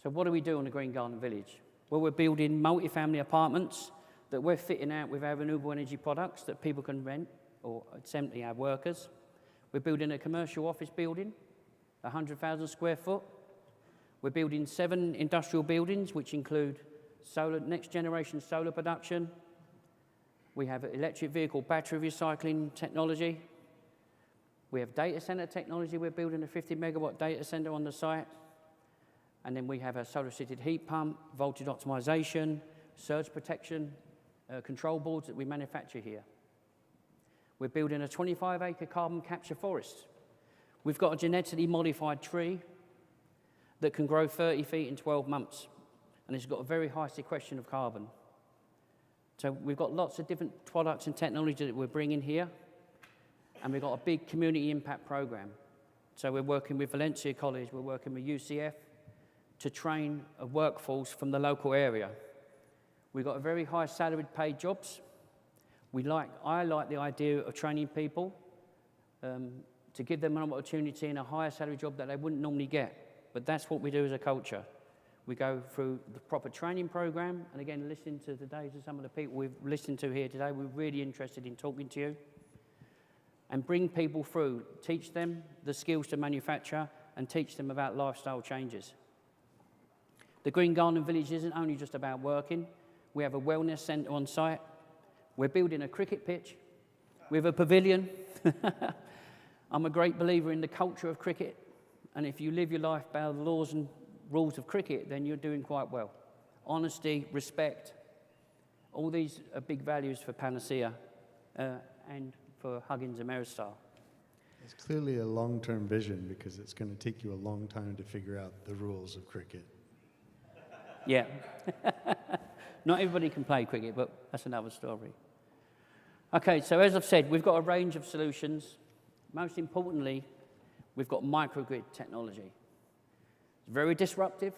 So what do we do on a Green Garden Village? Well, we're building multi-family apartments that we're fitting out with our renewable energy products that people can rent, or simply our workers. We're building a commercial office building, 100,000 square foot. We're building 7 industrial buildings, which include solar, next generation solar production. We have electric vehicle battery recycling technology. We have data center technology. We're building a 50 megawatt data center on the site. And then we have a solar-assisted heat pump, voltage optimization, surge protection, control boards that we manufacture here. We're building a 25-acre carbon capture forest. We've got a genetically modified tree that can grow 30 feet in 12 months. And it's got a very high sequestration of carbon. So we've got lots of different products and technology that we're bringing here. And we've got a big community impact program. So we're working with Valencia College, we're working with UCF to train a workforce from the local area. We've got a very high salaried paid jobs. I like the idea of training people to give them an opportunity in a higher salary job that they wouldn't normally get. But that's what we do as a culture. We go through the proper training program, and again, listening to today to some of the people we've listened to here today, we're really interested in talking to you. And bring people through, teach them the skills to manufacture, and teach them about lifestyle changes. The Green Garden Village isn't only just about working. We have a wellness centre on site. We're building a cricket pitch with a pavilion. I'm a great believer in the culture of cricket. And if you live your life by the laws and rules of cricket, then you're doing quite well. Honesty, respect, all these are big values for Panacea. And for Huggins Ameristar. It's clearly a long-term vision because it's going to take you a long time to figure out the rules of cricket. Yeah. Not everybody can play cricket, but that's another story. Okay, so as I've said, we've got a range of solutions. Most importantly, we've got microgrid technology. It's very disruptive,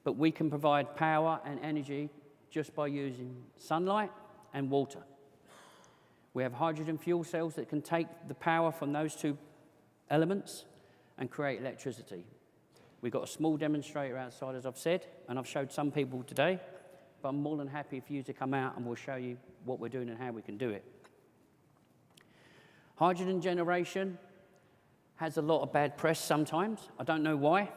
but we can provide power and energy just by using sunlight and water. We have hydrogen fuel cells that can take the power from those two elements and create electricity. We've got a small demonstrator outside, as I've said, and I've showed some people today, but I'm more than happy for you to come out and we'll show you what we're doing and how we can do it. Hydrogen generation has a lot of bad press sometimes. I don't know why.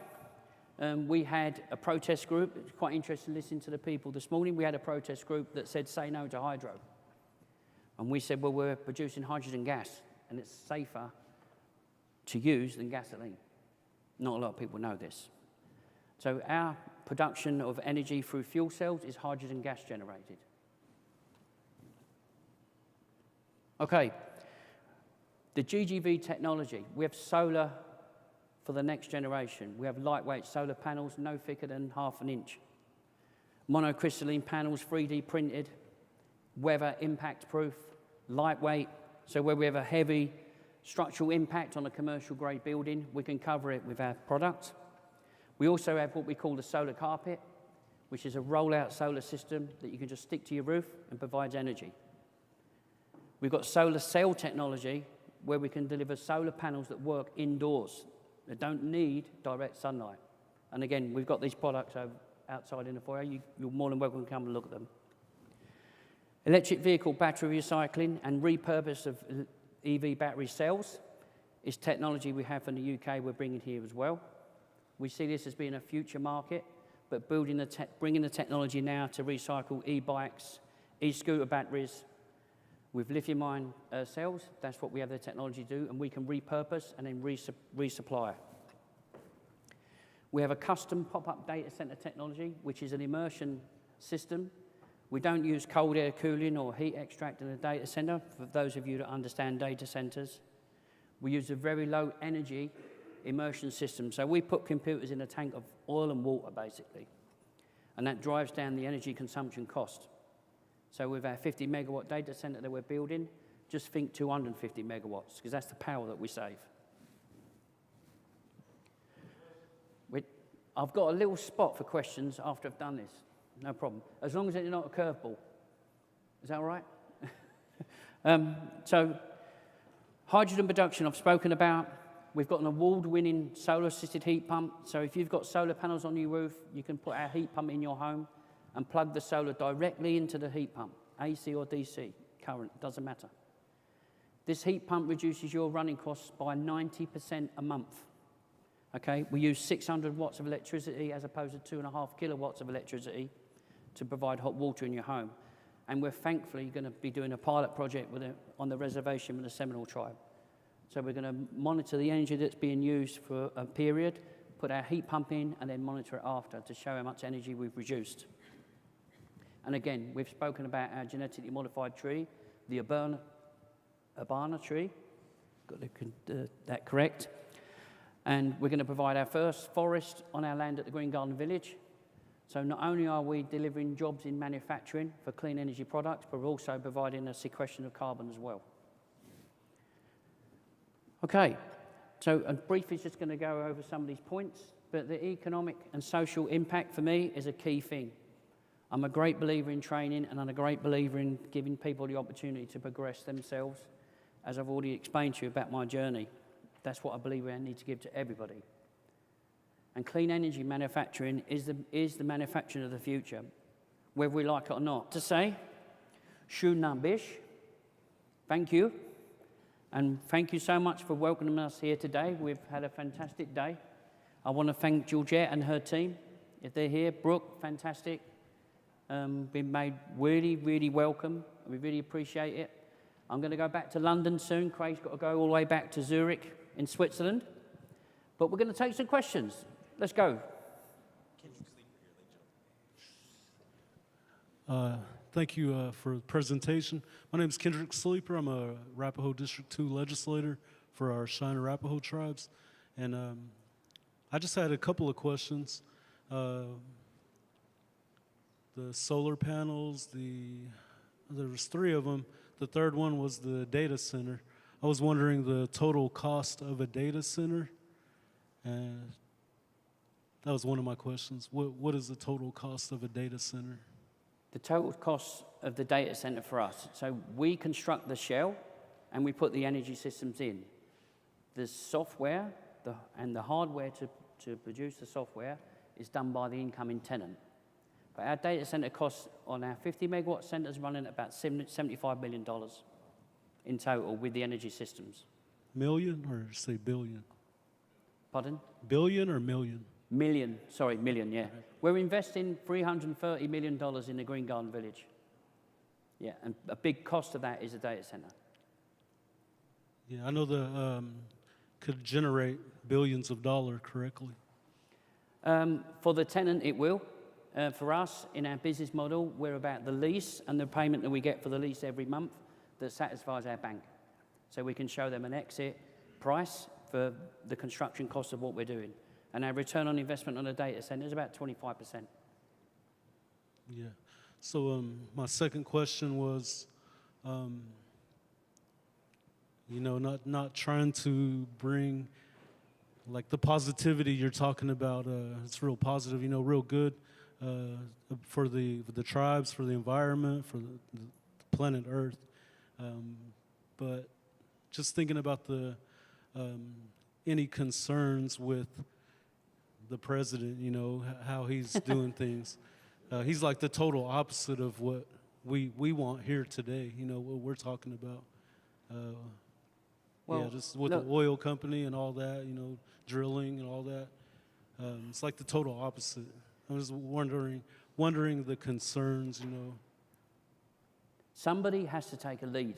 We had a protest group. It was quite interesting listening to the people this morning. We had a protest group that said, say no to hydro. And we said, well, we're producing hydrogen gas, and it's safer to use than gasoline. Not a lot of people know this. So our production of energy through fuel cells is hydrogen gas generated. Okay, the GGV technology. We have solar for the next generation. We have lightweight solar panels, no thicker than 1/2 inch. Monocrystalline panels, 3D printed, weather impact proof, lightweight, so where we have a heavy structural impact on a commercial grade building, we can cover it with our product. We also have what we call the solar carpet, which is a rollout solar system that you can just stick to your roof and provides energy. We've got solar cell technology where we can deliver solar panels that work indoors, that don't need direct sunlight. And again, we've got these products outside in the foyer. You're more than welcome to come and look at them. Electric vehicle battery recycling and repurpose of EV battery cells is technology we have in the UK we're bringing here as well. We see this as being a future market, but bringing the technology now to recycle e-bikes, e-scooter batteries with lithium-ion cells. That's what we have the technology to do, and we can repurpose and then resupply. We have a custom pop-up data center technology, which is an immersion system. We don't use cold air cooling or heat extract in a data center, for those of you that understand data centers. We use a very low energy immersion system. So we put computers in a tank of oil and water, basically. And that drives down the energy consumption cost. So with our 50 megawatt data center that we're building, just think 250 megawatts, because that's the power that we save. I've got a little spot for questions after I've done this. No problem. As long as it's not a curveball. Is that all right? So, hydrogen production I've spoken about. We've got an award-winning solar-assisted heat pump. So if you've got solar panels on your roof, you can put our heat pump in your home and plug the solar directly into the heat pump, AC or DC, current, doesn't matter. This heat pump reduces your running costs by 90% a month. Okay, we use 600 watts of electricity as opposed to 2.5 kilowatts of electricity to provide hot water in your home. And we're thankfully going to be doing a pilot project on the reservation with the Seminole tribe. So we're going to monitor the energy that's being used for a period, put our heat pump in, and then monitor it after to show how much energy we've reduced. And again, we've spoken about our genetically modified tree, the Urbana tree, got that correct. And we're going to provide our first forest on our land at the Green Garden Village. So not only are we delivering jobs in manufacturing for clean energy products, but we're also providing a sequestration of carbon as well. Okay, so I'm briefly just going to go over some of these points, but the economic and social impact for me is a key thing. I'm a great believer in training, and I'm a great believer in giving people the opportunity to progress themselves, as I've already explained to you about my journey. That's what I believe we need to give to everybody. And clean energy manufacturing is the manufacturing of the future, whether we like it or not. To say, Shunam Bish, thank you. And thank you so much for welcoming us here today. We've had a fantastic day. I want to thank Georgette and her team. If they're here, Brooke, fantastic. Been made really, really welcome. We really appreciate it. I'm going to go back to London soon. Craig's got to go all the way back to Zurich in Switzerland. But we're going to take some questions. Let's go. Thank you for the presentation. My name is Kendrick Sleeper. I'm a Arapahoe District 2 legislator for our Cheyenne Arapahoe tribes. And I just had a couple of questions. The solar panels, there was 3 of them. The third one was the data center. I was wondering the total cost of a data center. And that was one of my questions. What is the total cost of a data center? The total cost of the data center for us. So we construct the shell and we put the energy systems in. The software and the hardware to produce the software is done by the incoming tenant. But our data center costs on our 50 megawatt centers running at about $75 million in total with the energy systems. Million or say billion? Pardon? Billion or million? Million, yeah. Right. We're investing $330 million in the Green Garden Village. Yeah, and a big cost of that is a data center. Yeah, I know could generate billions of dollars correctly. For the tenant, it will. For us, in our business model, we're about the lease and the payment that we get for the lease every month that satisfies our bank. So we can show them an exit price for the construction cost of what we're doing. And our return on investment on a data center is about 25%. Yeah. So my second question was, not trying to bring like the positivity you're talking about. It's real positive, real good for the tribes, for the environment, for the planet Earth. But just thinking about any concerns with the president, how he's doing things. He's like the total opposite of what we want here today, what we're talking about. Just with the oil company and all that, drilling and all that. It's like the total opposite. I was wondering the concerns, Somebody has to take a lead.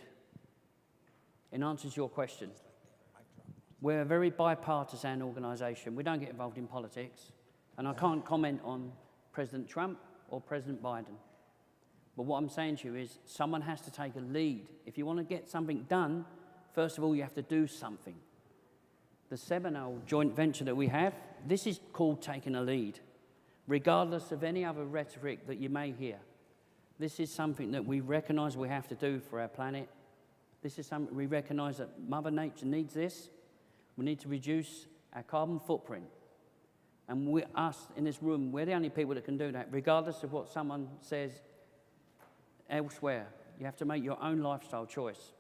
In answer to your question, we're a very bipartisan organization. We don't get involved in politics. And I can't comment on President Trump or President Biden. But what I'm saying to you is someone has to take a lead. If you want to get something done, first of all, you have to do something. The Seminole joint venture that we have, this is called taking a lead, regardless of any other rhetoric that you may hear. This is something that we recognize we have to do for our planet. This is something we recognize that Mother Nature needs this. We need to reduce our carbon footprint. And us in this room, we're the only people that can do that, regardless of what someone says elsewhere. You have to make your own lifestyle choice.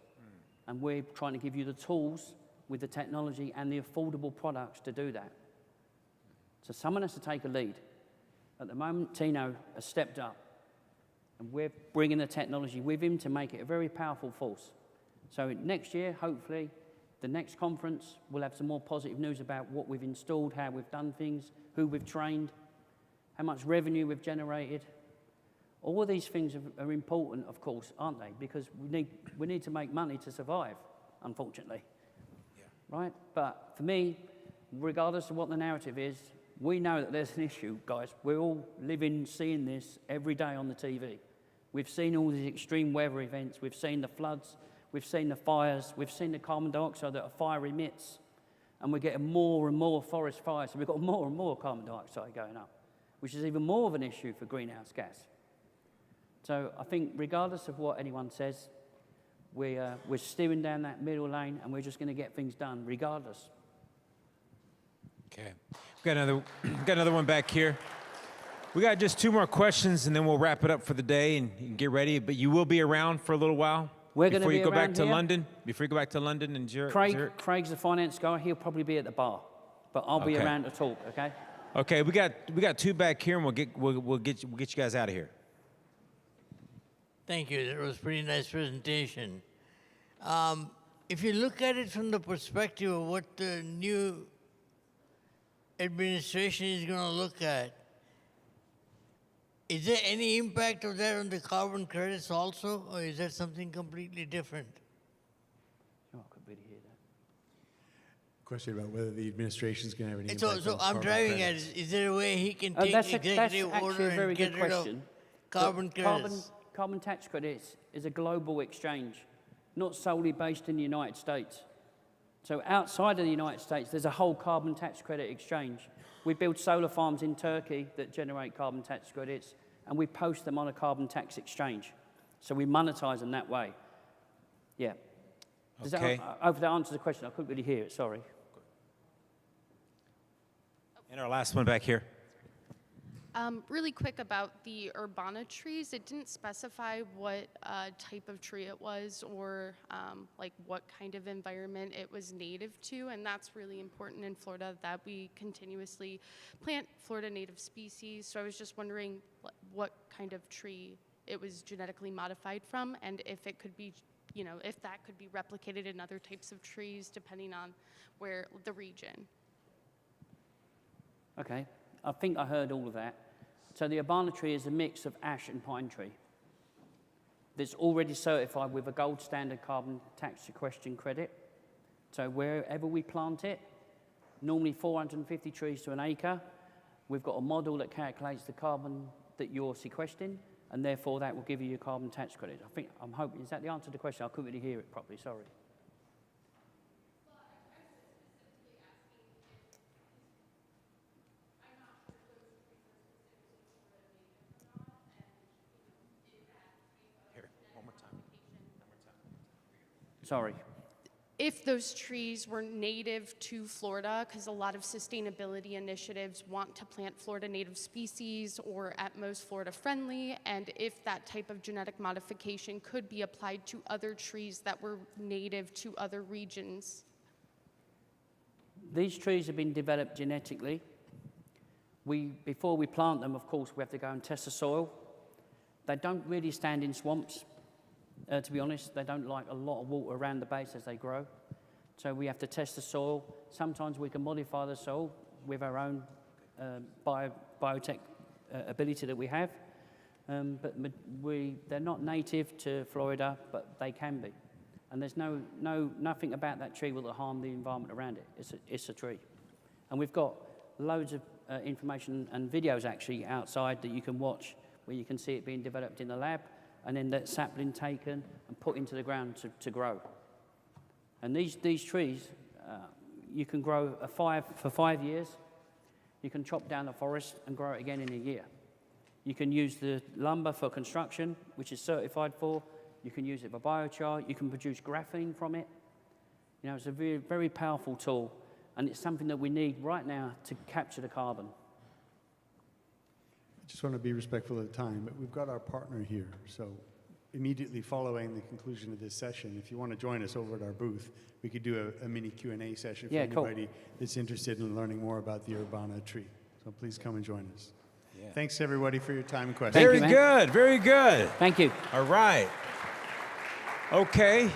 And we're trying to give you the tools with the technology and the affordable products to do that. So someone has to take a lead. At the moment, Tino has stepped up. And we're bringing the technology with him to make it a very powerful force. So next year, hopefully, the next conference, we'll have some more positive news about what we've installed, how we've done things, who we've trained, how much revenue we've generated. All of these things are important, of course, aren't they? Because we need to make money to survive, unfortunately. Yeah. Right? But for me, regardless of what the narrative is, we know that there's an issue, guys. We're all seeing this every day on the TV. We've seen all these extreme weather events. We've seen the floods. We've seen the fires. We've seen the carbon dioxide that a fire emits. And we're getting more and more forest fires. So we've got more and more carbon dioxide going up, which is even more of an issue for greenhouse gas. So I think regardless of what anyone says, we're steering down that middle lane and we're just going to get things done regardless. Okay. We've got another one back here. We got just 2 more questions and then we'll wrap it up for the day and you can get ready. But you will be around for a little while. We're going to be before you go back around to here. London. Before you go back to London and Zurich. Craig's the finance guy. He'll probably be at the bar, but I'll be around to talk. Okay. Okay. We got 2 back here, and we'll get you guys out of here. Thank you. That was a pretty nice presentation. If you look at it from the perspective of what the new administration is going to look at, is there any impact of that on the carbon credits also, or is that something completely different? I could really hear that. Question about whether the administration is going to have any impact So on I'm carbon driving credits. at, is there a way he can take That's executive actually order a very and good get rid of question. carbon credits? carbon tax credits is a global exchange, not solely based in the United States. So outside of the United States, there's a whole carbon tax credit exchange. We build solar farms in Turkey that generate carbon tax credits, and we post them on a carbon tax exchange. So we monetize them that way. Yeah. Does Okay. that, I hope that answers the question. I couldn't really hear it, sorry. And our last one back here. Really quick about the Urbana trees, it didn't specify what type of tree it was or like what kind of environment it was native to, and that's really important in Florida that we continuously plant Florida native species. So I was just wondering what kind of tree it was genetically modified from, and if it could be, you know, if that could be replicated in other types of trees depending on where the region. Okay, I think I heard all of that. So the Urbana tree is a mix of ash and pine tree that's already certified with a gold standard carbon tax sequestration credit. So wherever we plant it, normally 450 trees to an acre, we've got a model that calculates the carbon that you're sequestering, and therefore that will give you your carbon tax credit. I'm hoping, is that the answer to the question? I couldn't really hear it properly, sorry. Sorry. If those trees were native to Florida, because a lot of sustainability initiatives want to plant Florida native species or at most Florida friendly, and if that type of genetic modification could be applied to other trees that were native to other regions. These trees have been developed genetically. Before we plant them, of course, we have to go and test the soil. They don't really stand in swamps. To be honest, they don't like a lot of water around the base as they grow. So we have to test the soil. Sometimes we can modify the soil with our own biotech ability that we have. But they're not native to Florida, but they can be. And there's nothing about that tree will harm the environment around it. It's a tree. And we've got loads of information and videos actually outside that you can watch where you can see it being developed in the lab, and then that sapling taken and put into the ground to grow. And these trees, you can grow for 5 years. You can chop down the forest and grow it again in a year. You can use the lumber for construction, which is certified for. You can use it for biochar. You can produce graphene from it. You know, it's a very, very powerful tool, and it's something that we need right now to capture the carbon. I just want to be respectful of the time, but we've got our partner here. So immediately following the conclusion of this session, if you want to join us over at our booth, we could do a mini Q&A session for anybody that's interested in learning more about the Urbana tree. So please come and join us. Yeah. Thanks, everybody, for your time and questions. Very good, very good. Thank you. All right. Okay.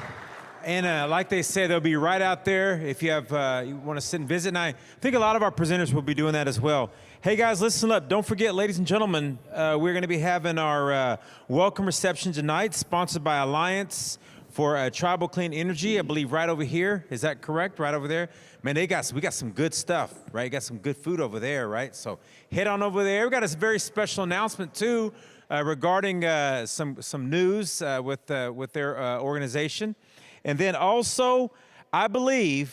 And like they say, they'll be right out there if you have you want to sit and visit. And I think a lot of our presenters will be doing that as well. Hey, guys, listen up. Don't forget, ladies and gentlemen, we're going to be having our welcome reception tonight, sponsored by Alliance for Tribal Clean Energy, I believe right over here. Is that correct? Right over there? Man, we got some good stuff, right? Got some good food over there, right? So head on over there. We got a very special announcement, too, regarding some news with their organization. And then also, I believe,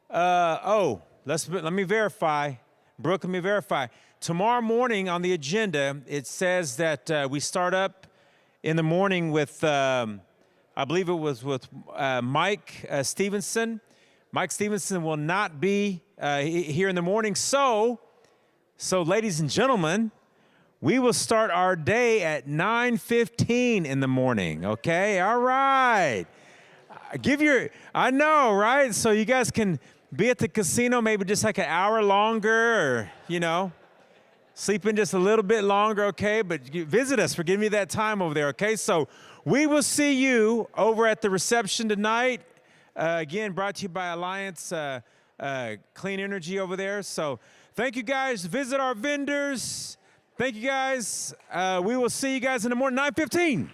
let me verify. Brooke, let me verify. Tomorrow morning on the agenda, it says that we start up in the morning with, I believe it was with Mike Stevenson. Mike Stevenson will not be here in the morning. So, ladies and gentlemen, we will start our day at 9:15 in the morning, okay? All right. I know, right? So you guys can be at the casino maybe just like an hour longer, or, sleep in just a little bit longer, okay? But visit us for giving me that time over there, okay? So we will see you over at the reception tonight. Again, brought to you by Alliance Clean Energy over there. So thank you, guys. Visit our vendors. Thank you, guys. We will see you guys in the morning, 9:15.